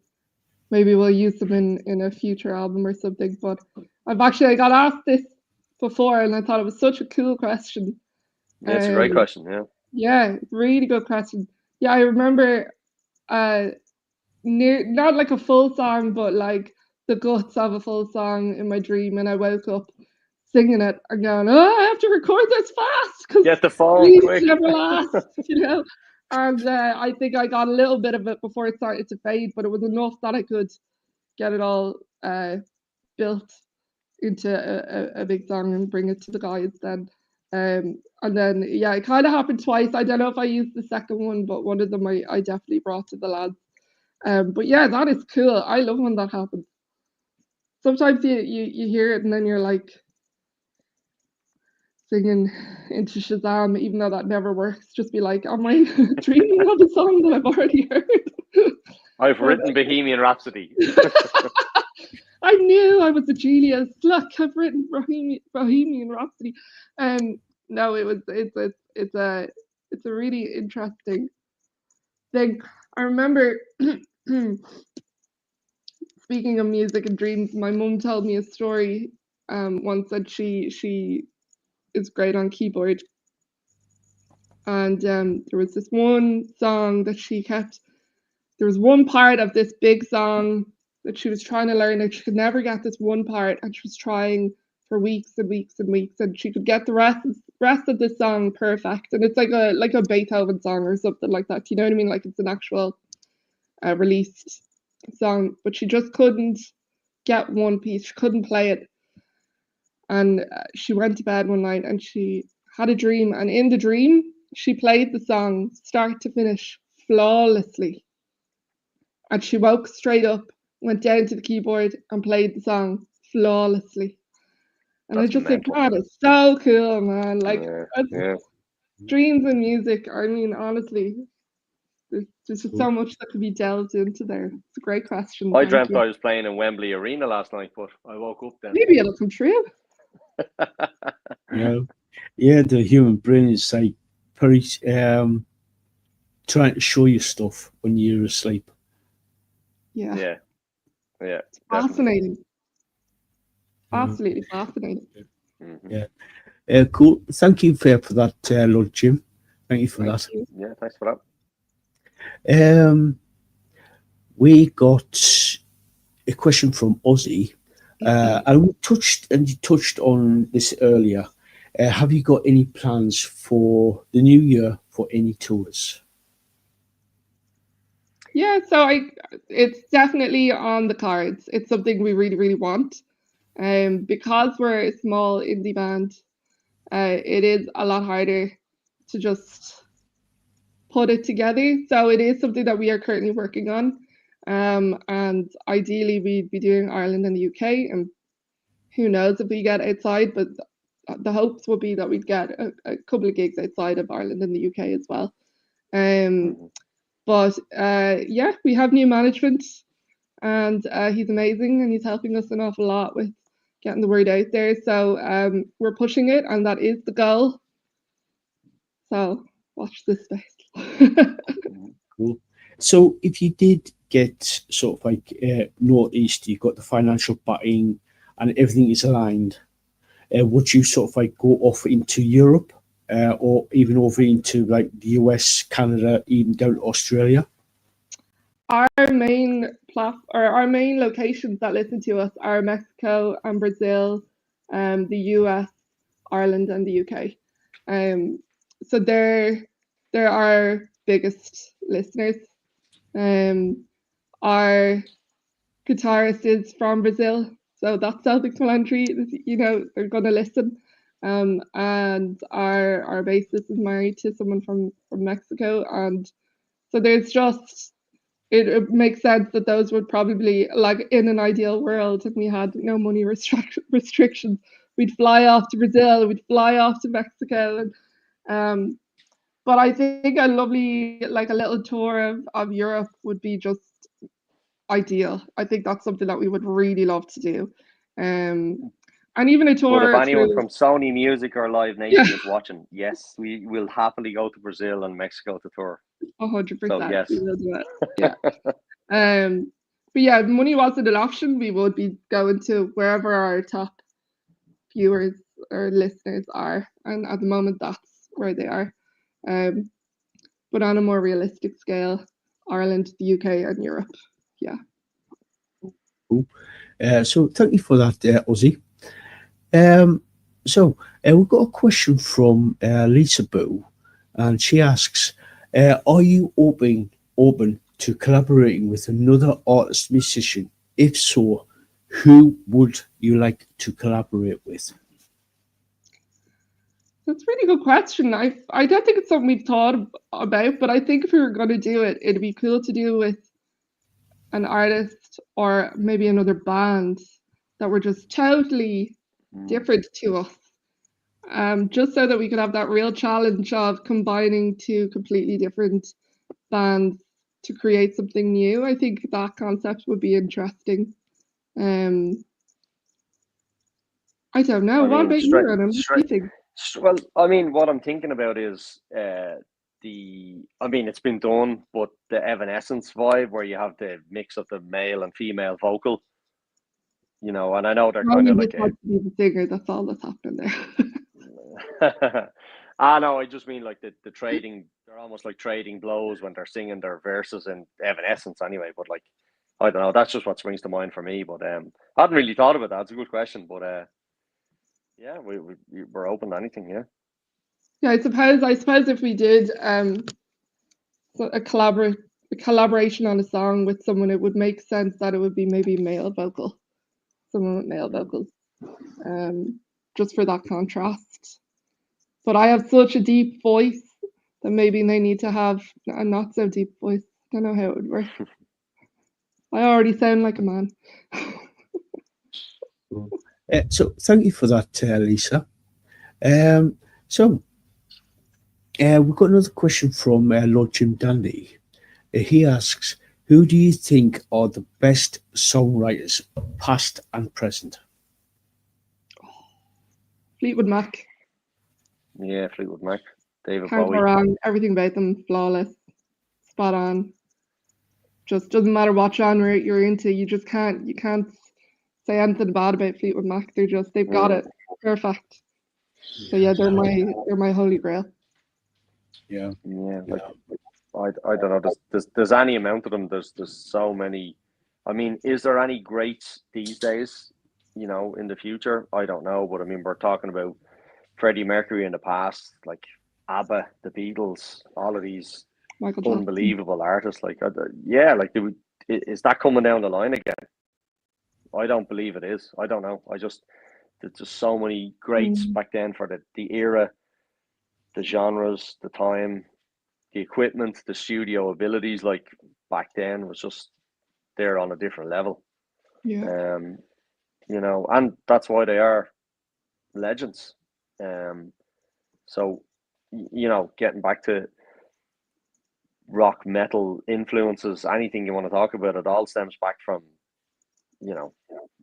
Maybe we'll use them in a future album or something. But I got asked this before, and I thought it was such a cool question. Yeah, it's a great question. Yeah, it's a really good question. Yeah, I remember not like a full song, but like the guts of a full song in my dream, and I woke up singing it and going, "Oh, I have to record this fast because Get the phone quick. never last," you know. And I think I got a little bit of it before it started to fade, but it was enough that I could get it all built. into a big song and bring it to the guys then. And then yeah, it kind of happened twice. I don't know if I used the second one, but one of them I definitely brought to the lads. But yeah, that is cool. I love when that happens. Sometimes you hear it and then you're like singing into Shazam, even though that never works. Just be like, am I dreaming of a song that I've already heard? I've written Bohemian Rhapsody. I knew I was a genius. Look, I've written Bohemian Rhapsody. No, it's a really interesting thing. I remember speaking of music and dreams, my mum told me a story once that she is great on keyboard, and there was this one song that she kept. There was one part of this big song that she was trying to learn, and she could never get this one part, and she was trying for weeks and weeks and weeks, and she could get the rest of the song perfect. And it's like a Beethoven song or something like that. You know what I mean? Like it's an actual released song, but she just couldn't get one piece. She couldn't play it, and she went to bed one night and she had a dream, and in the dream she played the song start to finish flawlessly. And she woke straight up, went down to the keyboard and played the song flawlessly. And I just think, God, it's so cool, man. Like dreams and music. I mean, honestly, there's just so much that could be delved into there. It's a great question. I dreamt I was playing in Wembley Arena last night, but I woke up then. Maybe it'll come true. Yeah, the human brain is like very trying to show you stuff when you're asleep. Yeah. It's fascinating. Absolutely fascinating. Yeah. Cool. Thank you for that, Lord Jim. Thank you for that. Yeah, thanks for that. We got a question from Ozzy, and you touched on this earlier. Have you got any plans for the new year for any tours? Yeah, so it's definitely on the cards. It's something we really, really want. Because we're a small indie band, it is a lot harder to just put it together. So it is something that we are currently working on. And ideally we'd be doing Ireland and the UK, and who knows if we get outside, but the hopes would be that we'd get a couple of gigs outside of Ireland and the UK as well. But yeah, we have new management, and he's amazing, and he's helping us an awful lot with getting the word out there. So we're pushing it, and that is the goal. So watch this space. Cool. So if you did get sort of like Northeast, you've got the financial backing and everything is aligned, would you sort of like go off into Europe? Or even over into like the US, Canada, even down to Australia? Our main locations that listen to us are Mexico and Brazil, the US, Ireland, and the UK. So they're our biggest listeners. Our guitarist is from Brazil, so that's self-explanatory. You know, they're gonna listen. And our bassist is married to someone from Mexico, and so there's just it makes sense that those would probably, like in an ideal world, if we had no money restrictions, we'd fly off to Brazil, we'd fly off to Mexico, and but I think a little tour of Europe would be just ideal. I think that's something that we would really love to do. And even a tour. But if anyone from Sony Music or Live Nation is watching, yes, we will happily go to Brazil and Mexico to tour. 100%. So, yes. We will do it. Yeah. But yeah, if money wasn't an option, we would be going to wherever our top viewers or listeners are, and at the moment, that's where they are. But on a more realistic scale, Ireland, the UK, and Europe. Yeah. Cool. So thank you for that, Ozzy. So we've got a question from Lisaboo, and she asks, are you open to collaborating with another artist musician? If so, Who would you like to collaborate with? That's a really good question. I don't think it's something we've thought about, but I think if we were going to do it, it'd be cool to do with an artist or maybe another band that were just totally different to us. Just so that we could have that real challenge of combining two completely different bands to create something new. I think that concept would be interesting. I don't know. I What mean, about you, Ronan? What do you think? well, I mean, what I'm thinking about is I mean, it's been done, but the Evanescence vibe where you have the mix of the male and female vocal, you know, and I know they're kind Ronan of just like a. wants to be the singer. That's all that's happening there. I know. I just mean like the trading. They're almost like trading blows when they're singing their verses in Evanescence, anyway. But like, I don't know. That's just what springs to mind for me. But I hadn't really thought about that. It's a good question. But yeah, we're open to anything. Yeah. Yeah, I suppose if we did a collaboration on a song with someone, it would make sense that it would be maybe male vocal, someone with male vocals, just for that contrast. But I have such a deep voice that maybe they need to have a not so deep voice. I don't know how it would work. I already sound like a man. So thank you for that, Lisa. So we've got another question from Lord Jim Dandy. He asks, who do you think are the best songwriters, past and present? Fleetwood Mac. Yeah, Fleetwood Mac, David Can't go Bowie. wrong. Everything about them, flawless, spot on. Just doesn't matter what genre you're into. You can't say anything bad about Fleetwood Mac. They've got it perfect. So yeah, they're my holy grail. Yeah, like I don't know. There's any amount of them. There's so many. I mean, is there any greats these days? You know, in the future, I don't know. But I mean, we're talking about Freddie Mercury in the past, like ABBA, the Beatles, all of these Michael Jackson. unbelievable artists. Like, yeah, like is that coming down the line again? I don't believe it is. I don't know. There's just so many greats back then for the era, the genres, the time, the equipment, the studio abilities. Like back then was just they're on a different level. Yeah. You know, and that's why they are legends. So, you know, getting back to rock metal influences, anything you want to talk about, it all stems back from, you know,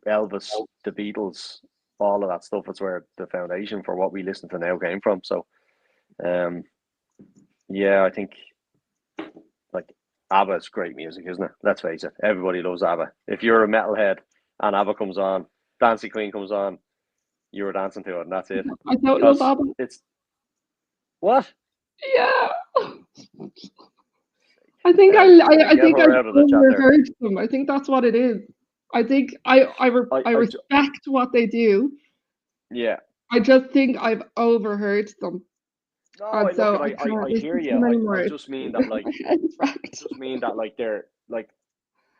Elvis, the Beatles, all of that stuff. It's where the foundation for what we listen to now came from. So, yeah, I think like ABBA is great music, isn't it? Let's face it, everybody loves ABBA. If you're a metalhead and ABBA comes on, Dancing Queen comes on, you're dancing to it, and that's it. I don't love ABBA. It's what? Yeah. I think I think I overheard them. I think that's what it is. I think I respect what they do. Yeah. I just think I've overheard them. No, look, I hear you. I just mean that like they're like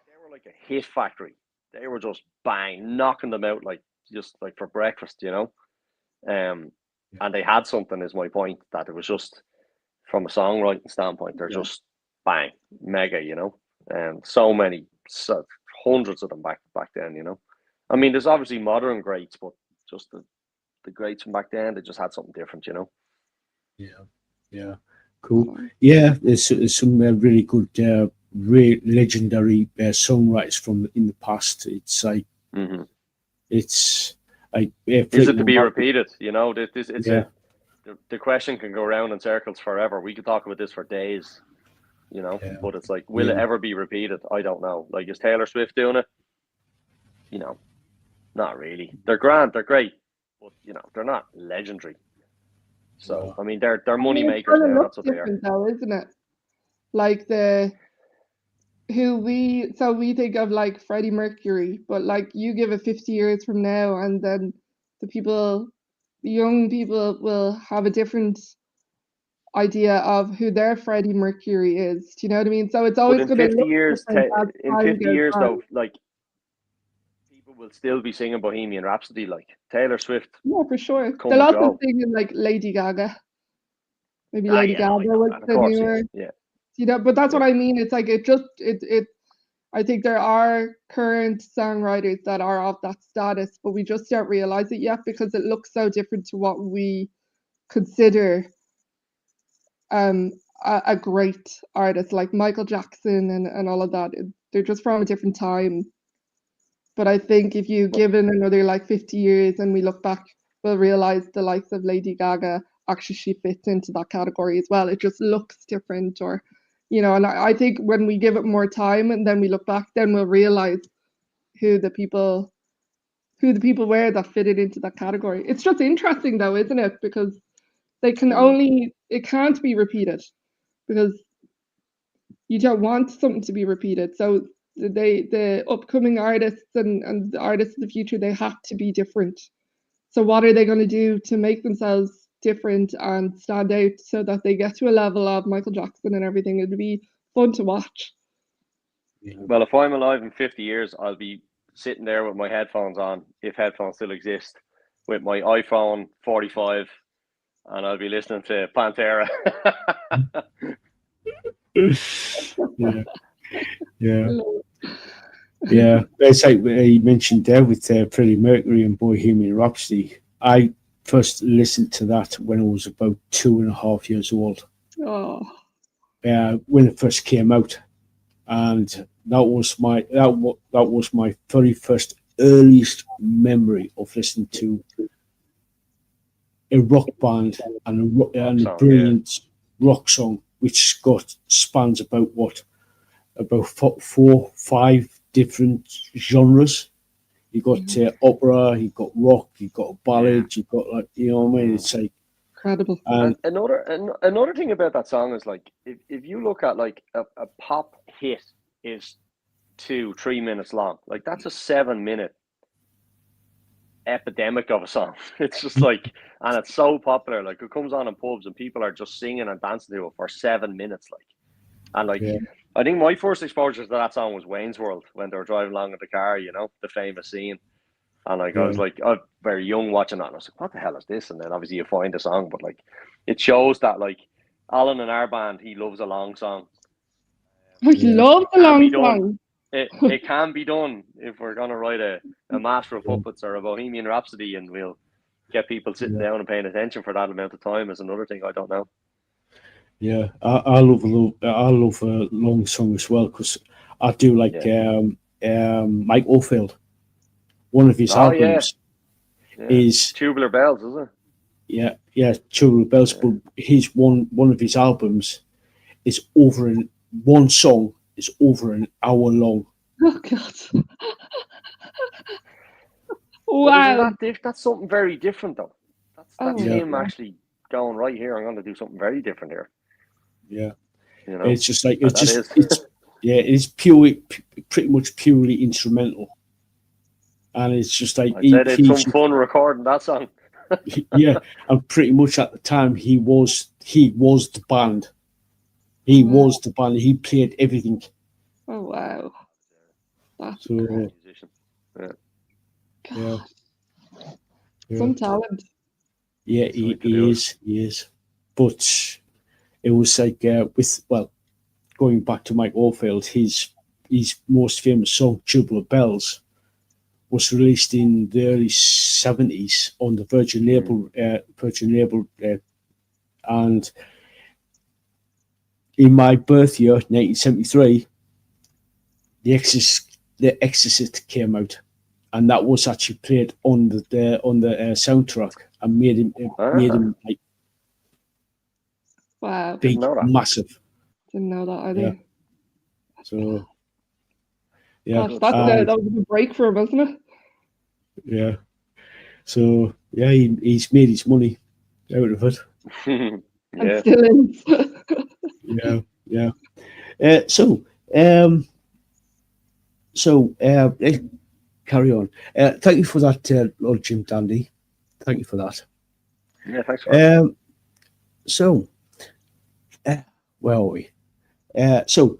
they were like a hit factory. They were just bang, knocking them out like just like for breakfast, you know. And they had something, is my point, that it was just from a songwriting standpoint, they're just bang, mega, you know. So many, hundreds of them back then, you know. I mean, there's obviously modern greats, but just the greats from back then, they just had something different, you know. Yeah, cool. Yeah, there's some really good, legendary songwriters from in the past. It's like it's like is it to be repeated? You know, the question can go around in circles forever. We could talk about this for days, you know. But it's like, will it ever be repeated? I don't know. Like, is Taylor Swift doing it? You know, not really. They're grand, they're great, but you know, they're not legendary. So I mean, they're money makers now. That's what they are, though, isn't it? Like we think of like Freddie Mercury, but like you give it 50 years from now, and then the young people will have a different idea of who their Freddie Mercury is. Do you know what I mean? So it's always going to look different as time goes on. though, like people people will still be singing Bohemian Rhapsody, like Taylor Swift. Yeah, for sure. Come They'll and also go. sing in like Lady Gaga. Maybe Lady Yeah, no, I Gaga know was that, of the course, newer. yeah. You know, but that's Yeah. what I mean. It's like it. I think there are current songwriters that are of that status, but we just don't realize it yet because it looks so different to what we consider a great artist like Michael Jackson and all of that. They're just from a different time. But I think if you give it another like 50 years and we look back, we'll realize the likes of Lady Gaga actually she fits into that category as well. It just looks different, or you know, and I think when we give it more time and then we look back, then we'll realize who the people were that fitted into that category. It's just interesting though, isn't it? Because they can it can't be repeated because you don't want something to be repeated. So the upcoming artists and the artists of the future, they have to be different. So what are they going to do to make themselves different and stand out so that they get to a level of Michael Jackson and everything? It'd be fun to watch. Yeah. Well, if I'm alive in 50 years, I'll be sitting there with my headphones on, if headphones still exist, with my iPhone 45, and I'll be listening to Pantera. Yeah, yeah, yeah. It's like you mentioned there with Freddie Mercury and Bohemian Rhapsody. I first listened to that when I was about 2.5 years old. Oh, When it first came out, and that was my very first earliest memory of listening to a rock band and a Song, brilliant rock song, which spans about 4-5 different genres. You got opera, you got rock, you got ballad, you got like, you know what I mean? It's like incredible. And another thing about that song is like if you look at like a pop hit is 2-3 minutes long, like that's a 7-minute epidemic of a song. It's just like, and it's so popular, like it comes on in pubs and people are just singing and dancing to it for 7 minutes, like. And like, yeah, I think my first exposure to that song was Wayne's World when they were driving along in the car, you know, the famous scene. And like, I was like, I was very young watching that, and I was like, what the hell is this? And then obviously you find the song, but like, it shows that like Alan in our band, he loves a long song. I love the long song. It can be done if we're gonna write a Master of Puppets or a Bohemian Rhapsody, and we'll get people sitting down and paying attention for that amount of time. Is another thing I don't know. Yeah, I love a long song as well because I do like Mike Oldfield. One of his albums is Tubular Bells, is it? Yeah, Tubular Bells. But his one of his albums is one song is over an hour long. Oh God! Wow, that's something very different though. That's him yeah. actually going right here. I'm going to do something very different here. Yeah, you know, it's just like it's it's pretty much purely instrumental, and it's just like I said it's some fun recording that song. Yeah, and pretty much at the time he was the band. He was the band. He played everything. Oh wow, that's so musician. Yeah. Some talent. Yeah, he is. But it was like going back to Mike Oldfield, his most famous song, Tubular Bells, was released in the early 70s on the Virgin label, and in my birth year, 1973, The Exorcist came out, and that was actually played on the soundtrack and made him like wow, big, massive. Didn't know that either. Yeah. So yeah, gosh, that was a good break for him, wasn't it? Yeah. So yeah, he's made his money out of it. And still is. Yeah. Carry on. Thank you for that, Lord Jim Dandy. Thank you for that. Yeah, thanks for that. Where are we? So,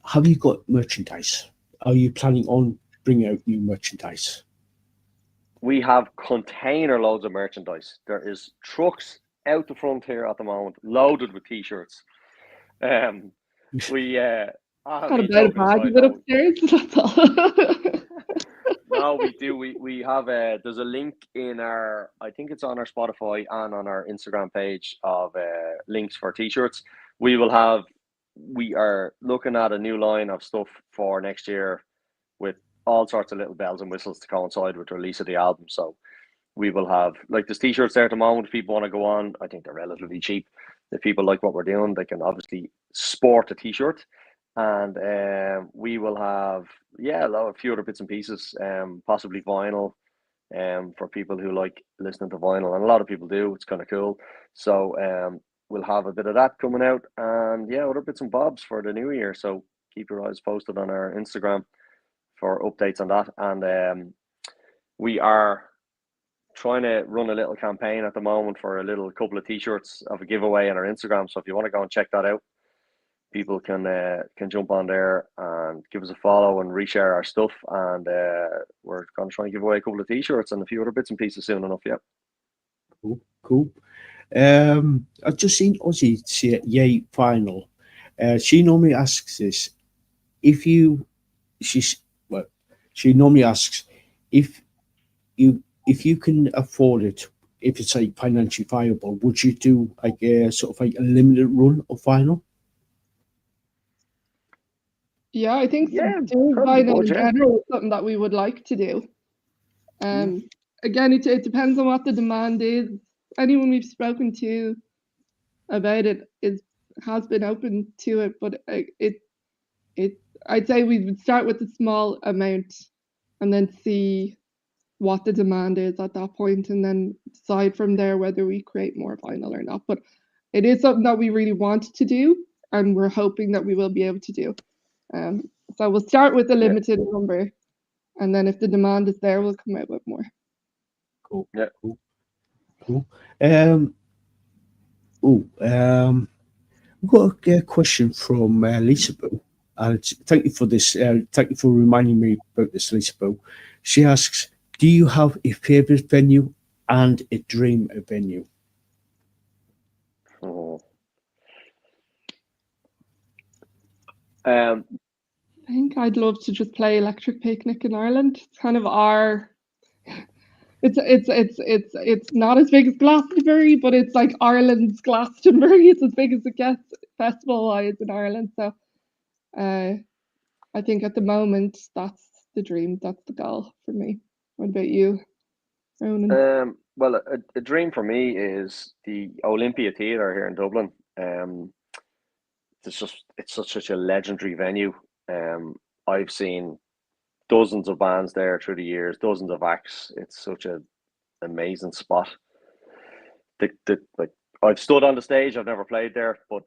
have you got merchandise? Are you planning on bring out new merchandise? We have container loads of merchandise. There is trucks out the front here at the moment, loaded with t-shirts. We Got a bit joking bag aside, of it upstairs. That's all. no, we do. We have there's a link in our, I think it's on our Spotify and on our Instagram page of links for t-shirts. We are looking at a new line of stuff for next year with all sorts of little bells and whistles to coincide with the release of the album. So we will have, like, there's t-shirts there at the moment. If people want to go on, I think they're relatively cheap. If people like what we're doing, they can obviously sport a t-shirt. And we will have a few other bits and pieces, possibly vinyl, for people who like listening to vinyl, and a lot of people do. It's kind of cool. So we'll have a bit of that coming out, and other bits and bobs for the new year. So keep your eyes posted on our Instagram for updates on that. And we are trying to run a little campaign at the moment for a little couple of t-shirts of a giveaway on our Instagram. So if you want to go and check that out, people can jump on there and give us a follow and reshare our stuff. And we're going to try and give away a couple of t-shirts and a few other bits and pieces soon enough. Yeah. Cool. I've just seen Ozzy say yay final. She normally asks this. She normally asks if you can afford it, if it's like financially viable, would you do like a sort of like a limited run of vinyl? Yeah, I think doing probably vinyl would, in yeah. general is something that we would like to do. Again, it depends on what the demand is. Anyone we've spoken to about it has been open to it, but I'd say we would start with a small amount and then see what the demand is at that point, and then decide from there whether we create more vinyl or not. But it is something that we really want to do, and we're hoping that we will be able to do. So we'll start with a limited number, and then if the demand is there, we'll come out with more. Cool. Yeah. Cool. We've got a question from Lisaboo. Thank you for this. Thank you for reminding me about this, Lisaboo. She asks, do you have a favourite venue and a dream venue? Oh. I think I'd love to just play Electric Picnic in Ireland. It's kind of our. It's not as big as Glastonbury, but it's like Ireland's Glastonbury. It's as big as it gets festival-wise in Ireland. So, I think at the moment that's the dream. That's the goal for me. What about you, Ronan? Well, a dream for me is the Olympia Theatre here in Dublin. It's such a legendary venue. I've seen dozens of bands there through the years, dozens of acts. It's such an amazing spot. Like, I've stood on the stage. I've never played there, but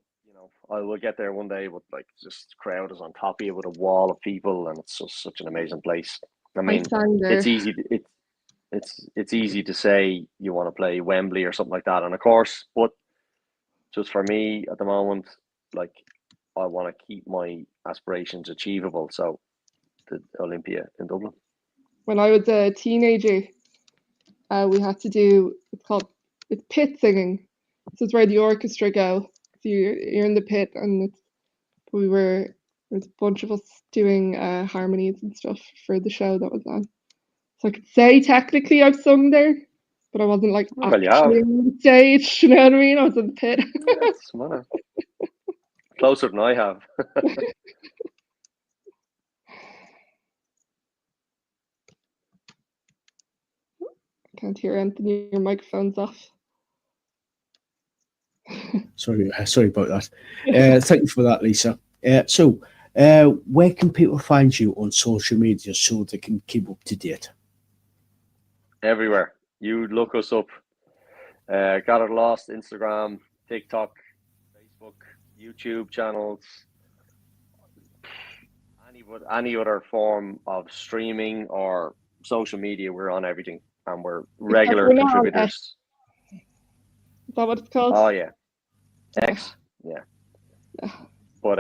I will get there one day. With like, just crowd is on top of you with a wall of people, and it's just such an amazing place. I mean, it's easy. It's easy to say you want to play Wembley or something like that, and of course, but just for me at the moment, like, I want to keep my aspirations achievable. So, the Olympia in Dublin. When I was a teenager, we had to do it's pit singing. So it's where the orchestra go. So you're in the pit, and there's a bunch of us doing harmonies and stuff for the show that was on. So I could say technically I've sung there, but I wasn't like actually on the stage. You know what I mean? I was in the pit. That's closer than I have. Can't hear Anthony. Your microphone's off. Sorry about that. Thank you for that, Lisa. So, where can people find you on social media so they can keep up to date? Everywhere. You look us up. Got It Lost, Instagram, TikTok, Facebook, YouTube channels, any other form of streaming or social media. We're on everything, and we're regular contributors. Is that what it's called? Oh yeah, X. Yeah. But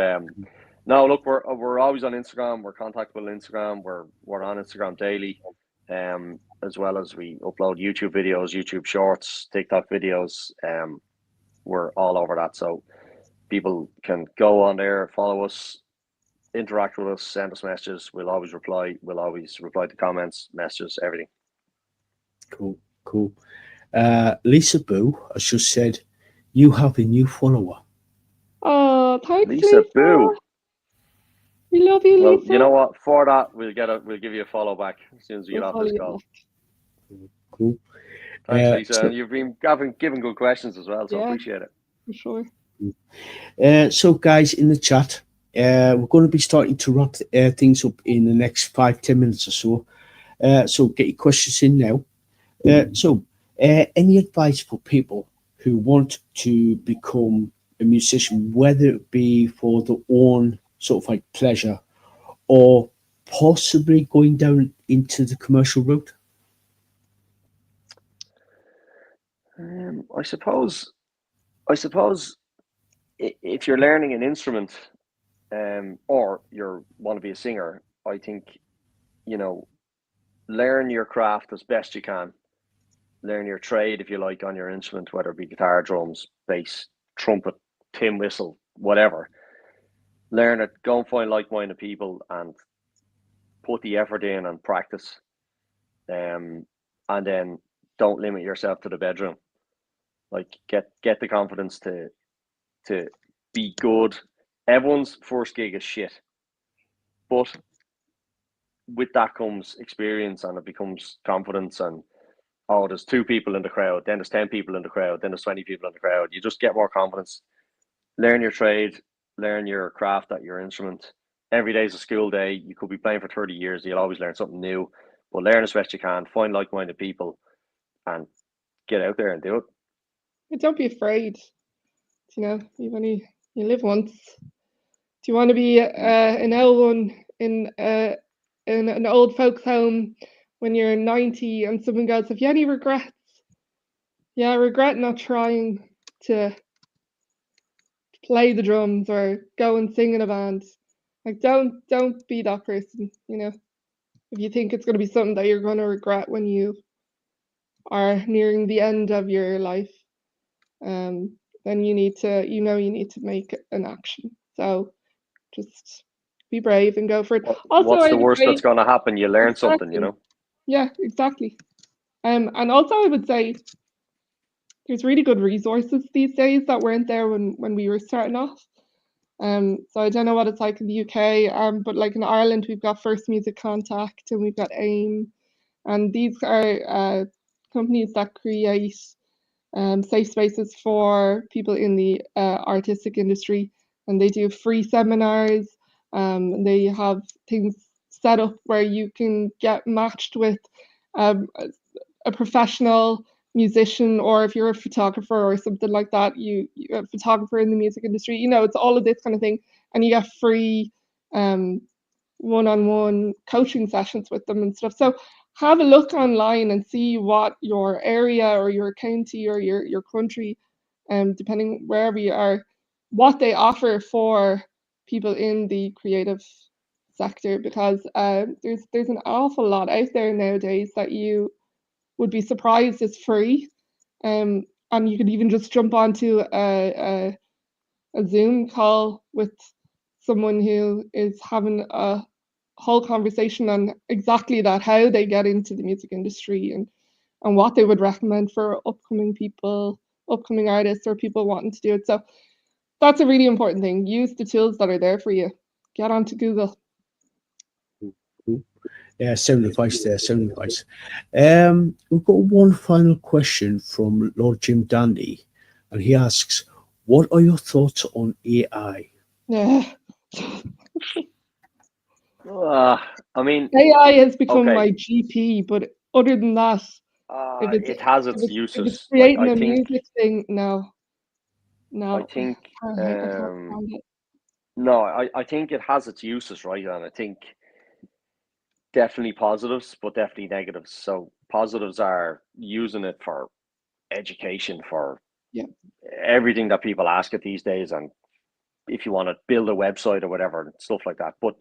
No, look, we're always on Instagram. We're contactable on Instagram. We're on Instagram daily, as well as we upload YouTube videos, YouTube Shorts, TikTok videos. We're all over that, so people can go on there, follow us, interact with us, send us messages. We'll always reply. We'll always reply to comments, messages, everything. Cool. Lisaboo has just said you have a new follower. Oh, thanks, Lisa Lisa. Boo. We love you, Well, Lisa. you know what? For that, we'll give you a follow back as soon as we get We'll off follow this you call. back. Cool. Thanks, Lisa. So, And you've been giving good questions as well, so I Yeah. appreciate it. For sure. so guys in the chat, we're going to be starting to wrap things up in the next 5-10 minutes or so. So get your questions in now. Any advice for people who want to become a musician, whether it be for their own sort of like pleasure or possibly going down into the commercial route? I suppose if you're learning an instrument, or you want to be a singer, I think, learn your craft as best you can. Learn your trade, if you like, on your instrument, whether it be guitar, drums, bass, trumpet, tin whistle, whatever. Learn it. Go and find like-minded people and put the effort in and practice. And then don't limit yourself to the bedroom. Like get the confidence to be good. Everyone's first gig is shit, but with that comes experience, and it becomes confidence. And there's 2 people in the crowd, then there's 10 people in the crowd, then there's 20 people in the crowd. You just get more confidence. Learn your trade, learn your craft at your instrument. Every day is a school day. You could be playing for 30 years. You'll always learn something new, but learn as best you can. Find like-minded people and get out there and do it. But don't be afraid. You live once. Do you want to be an L1 in an old folks' home when you're 90 and someone goes, "Have you any regrets?" Yeah, I regret not trying to play the drums or go and sing in a band. Like, don't be that person. If you think it's going to be something that you're going to regret when you are nearing the end of your life, then you need to make an action. So just be brave and go for it. Also, What's I the would worst say, that's going to happen? You learn something, exactly. Yeah, exactly. And also I would say there's really good resources these days that weren't there when we were starting off. So I don't know what it's like in the UK, but like in Ireland, we've got First Music Contact and we've got AIM, and these are companies that create safe spaces for people in the artistic industry, and they do free seminars. They have things set up where you can get matched with um, a professional musician, or if you're a photographer or something like that, you're a photographer in the music industry. It's all of this kind of thing, and you get free one-on-one coaching sessions with them and stuff. So have a look online and see what your area or your county or your country, depending wherever you are, what they offer for people in the creative sector, because there's an awful lot out there nowadays that you would be surprised is free. And you could even just jump onto a Zoom call with someone who is having a whole conversation on exactly that, how they get into the music industry, and what they would recommend for upcoming artists, or people wanting to do it. So that's a really important thing. Use the tools that are there for you. Get onto Google. Cool. Yeah, sound advice there, sound advice. We've got one final question from Lord Jim Dandy, and he asks, what are your thoughts on AI? Yeah. I mean, AI has become okay. my GP, but other than that, It has its if uses. it's Like, creating I a think, music thing, no, I think, I can't stand it. no, I think it has its uses, right? And I think definitely positives, but definitely negatives. So positives are using it for education, for Yeah. everything that people ask it these days, and if you want to build a website or whatever and stuff like that. But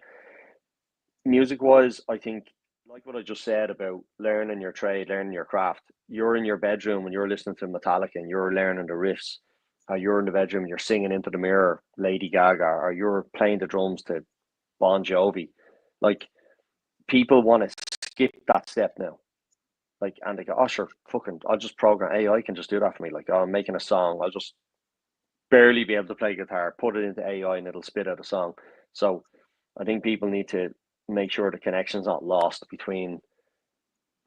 music wise, I think, like what I just said about learning your trade, learning your craft, you're in your bedroom and you're listening to Metallica and you're learning the riffs. You're in the bedroom and you're singing into the mirror, Lady Gaga, or you're playing the drums to Bon Jovi. Like, people want to skip that step now. Like, and they go, oh, sure, fucking, I'll just program AI can just do that for me. Like, oh, I'm making a song, I'll just barely be able to play guitar, put it into AI and it'll spit out a song. So I think people need to make sure the connection's not lost between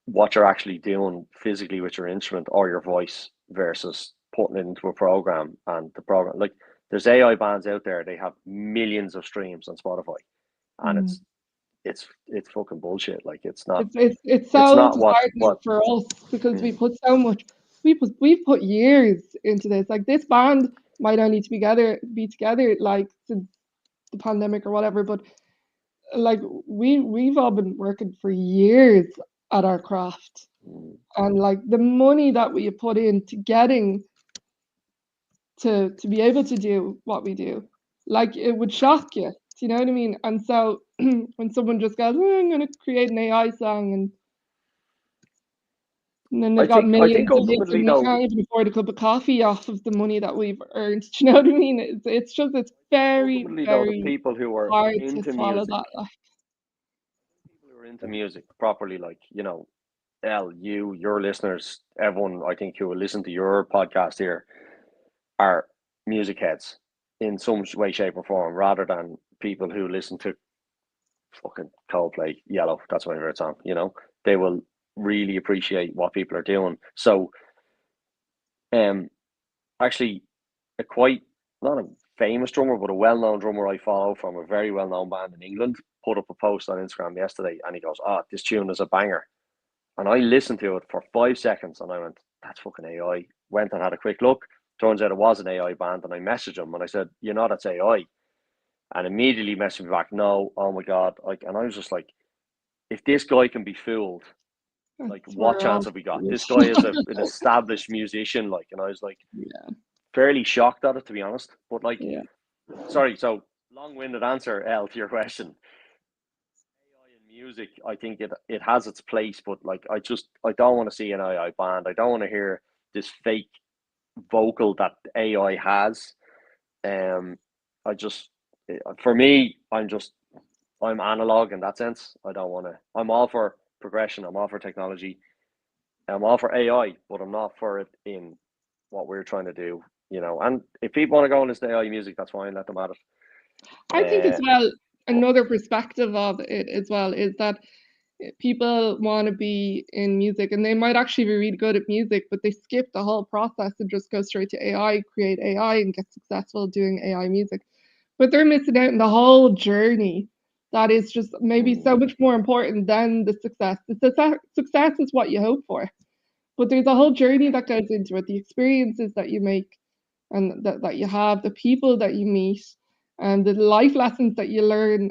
what you're actually doing physically with your instrument or your voice versus putting it into a program. And the program, like, there's AI bands out there, they have millions of streams on Spotify, and it's fucking bullshit. Like, it's not it's so not disheartening for us because we put so much, we've put years into this. Like, this band might only be together like since the pandemic or whatever, but like we've all been working for years at our craft, and like the money that we have put into getting to be able to do what we do, like, it would shock you. Do you know what I mean? And so when someone just goes, oh, I'm going to create an AI song, and then they've got millions of hits, and we can't even afford a cup of coffee off of the money that we've earned. Do you know what I mean? It's just, it's very, very people who are hard into to swallow music, that. Like, people who are into music properly, like, you know, your listeners, everyone I think who will listen to your podcast here are music heads in some way, shape, or form, rather than people who listen to fucking Coldplay, Yellow. That's my favorite song. You know, they will really appreciate what people are doing. So, actually, a quite not a famous drummer, but a well-known drummer I follow from a very well-known band in England put up a post on Instagram yesterday, and he goes, "Ah, this tune is a banger." And I listened to it for 5 seconds, and I went, "That's fucking AI." Went and had a quick look. Turns out it was an AI band, and I messaged him and I said, "You know that's AI," and immediately messaged me back, "No, oh my god!" Like, and I was just like, "If this guy can be fooled, like, what chance have we got?" This guy is an established musician, like, and I was like, fairly shocked at it, to be honest. But like, sorry, so long-winded answer, L, to your question. AI in music, I think it has its place, but like, I don't want to see an AI band. I don't want to hear this fake vocal that AI has. I just, for me, I'm analog in that sense. I don't want to. I'm all for progression. I'm all for technology. I'm all for AI, but I'm not for it in what we're trying to do. You know, and if people want to go and listen to AI music, that's fine. Let them at it. I think as well, another perspective of it as well is that people want to be in music and they might actually be really good at music, but they skip the whole process and just go straight to AI, create AI, and get successful doing AI music. But they're missing out on the whole journey that is just maybe so much more important than the success. The success is what you hope for, but there's a whole journey that goes into it, the experiences that you make and that you have, the people that you meet, and the life lessons that you learn.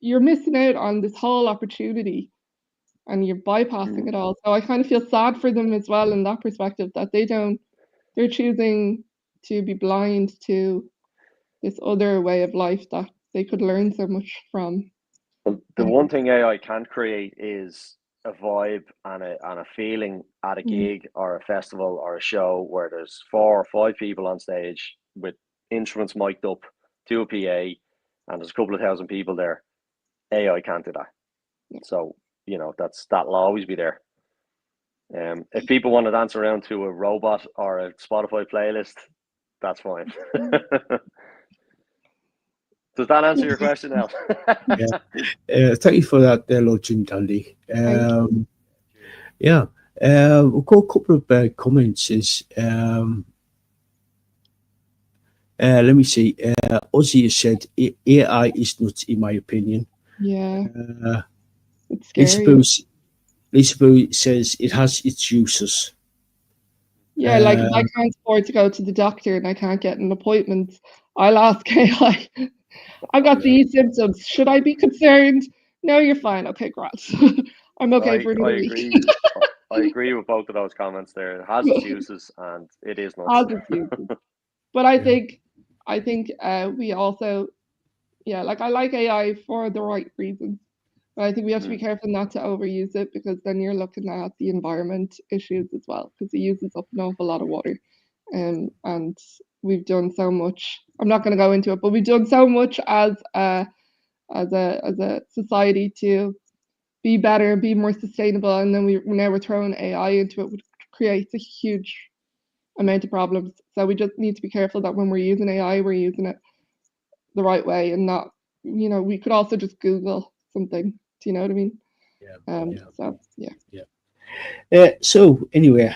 You're missing out on this whole opportunity and you're bypassing it all. So I kind of feel sad for them as well in that perspective, that they're choosing to be blind to this other way of life that they could learn so much from. The one thing AI can create is a vibe and a feeling at a gig or a festival or a show where there's 4 or 5 people on stage with instruments mic'd up to a PA and there's a couple of thousand people there. AI can't do that. So, you know, that'll always be there. If people want to dance around to a robot or a Spotify playlist, that's fine. Does that answer your question, Al? Thank you for that, Lord Jim Dandy. Yeah, we've got a couple of comments. Let me see. Ozzy has said AI is not, in my opinion. Yeah, it's scary. Lisaboo says it has its uses. Yeah, like if I can't afford to go to the doctor and I can't get an appointment, I'll ask AI. I've got these symptoms. Should I be concerned? No, you're fine. Okay, great. I'm okay for another week. I agree with both of those comments there. It has its uses and it is not. But I think I think we also, like I like AI for the right reasons. But I think we have to be careful not to overuse it, because then you're looking at the environment issues as well, because it uses up an awful lot of water. And we've done so much. I'm not going to go into it, but we've done so much as a society to be better, be more sustainable, and then we're throwing AI into it, which creates a huge amount of problems. So we just need to be careful that when we're using AI, we're using it the right way, and not, we could also just Google something. Do you know what I mean? So yeah. So anyway,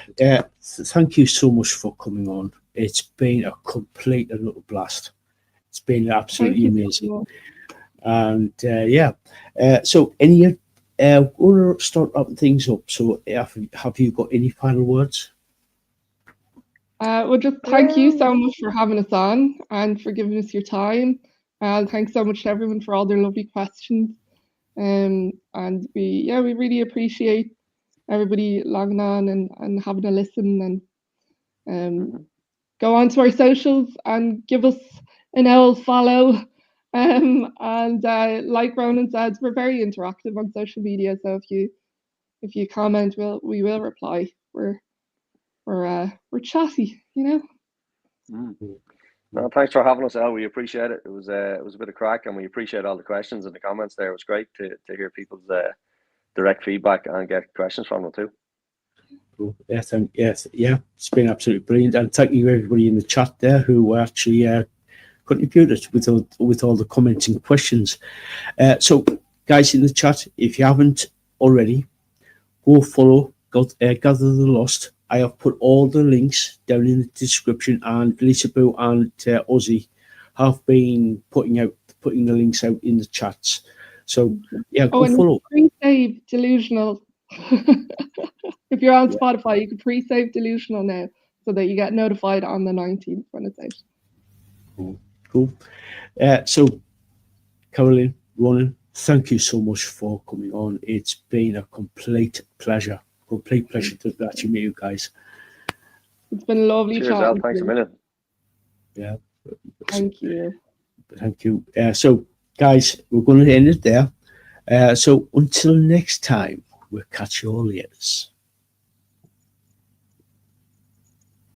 thank you so much for coming on. It's been a complete and utter blast. It's been absolutely amazing. And so any want to start wrapping things up. So have you got any final words? Well, just thank you so much for having us on and for giving us your time. Thanks so much to everyone for all their lovely questions. And we really appreciate everybody logging on and having a listen, and go on to our socials and give us an old follow. And like Ronan said, we're very interactive on social media. So if you comment, we will reply. We're chatty, No, thanks for having us, Al. We appreciate it. It was a bit of crack, and we appreciate all the questions and the comments there. It was great to hear people's direct feedback and get questions from them too. Cool. Yes, it's been absolutely brilliant, and thank you everybody in the chat there who actually contributed with all the comments and questions. So, guys in the chat, if you haven't already, go follow Gather the Lost. I have put all the links down in the description, and Lisaboo and Ozzy have been putting the links out in the chats. So go follow. Pre-save Delusional. If you're on Spotify, you can pre-save Delusional now, so that you get notified on the 19th when it's out. Cool. So, Caroline, Ronan, thank you so much for coming on. It's been a complete pleasure to actually meet you guys. It's been a lovely chat. Al. Thanks a million. Yeah. Thank you. Thank you. So, guys, we're going to end it there. So, until next time, we'll catch you all later.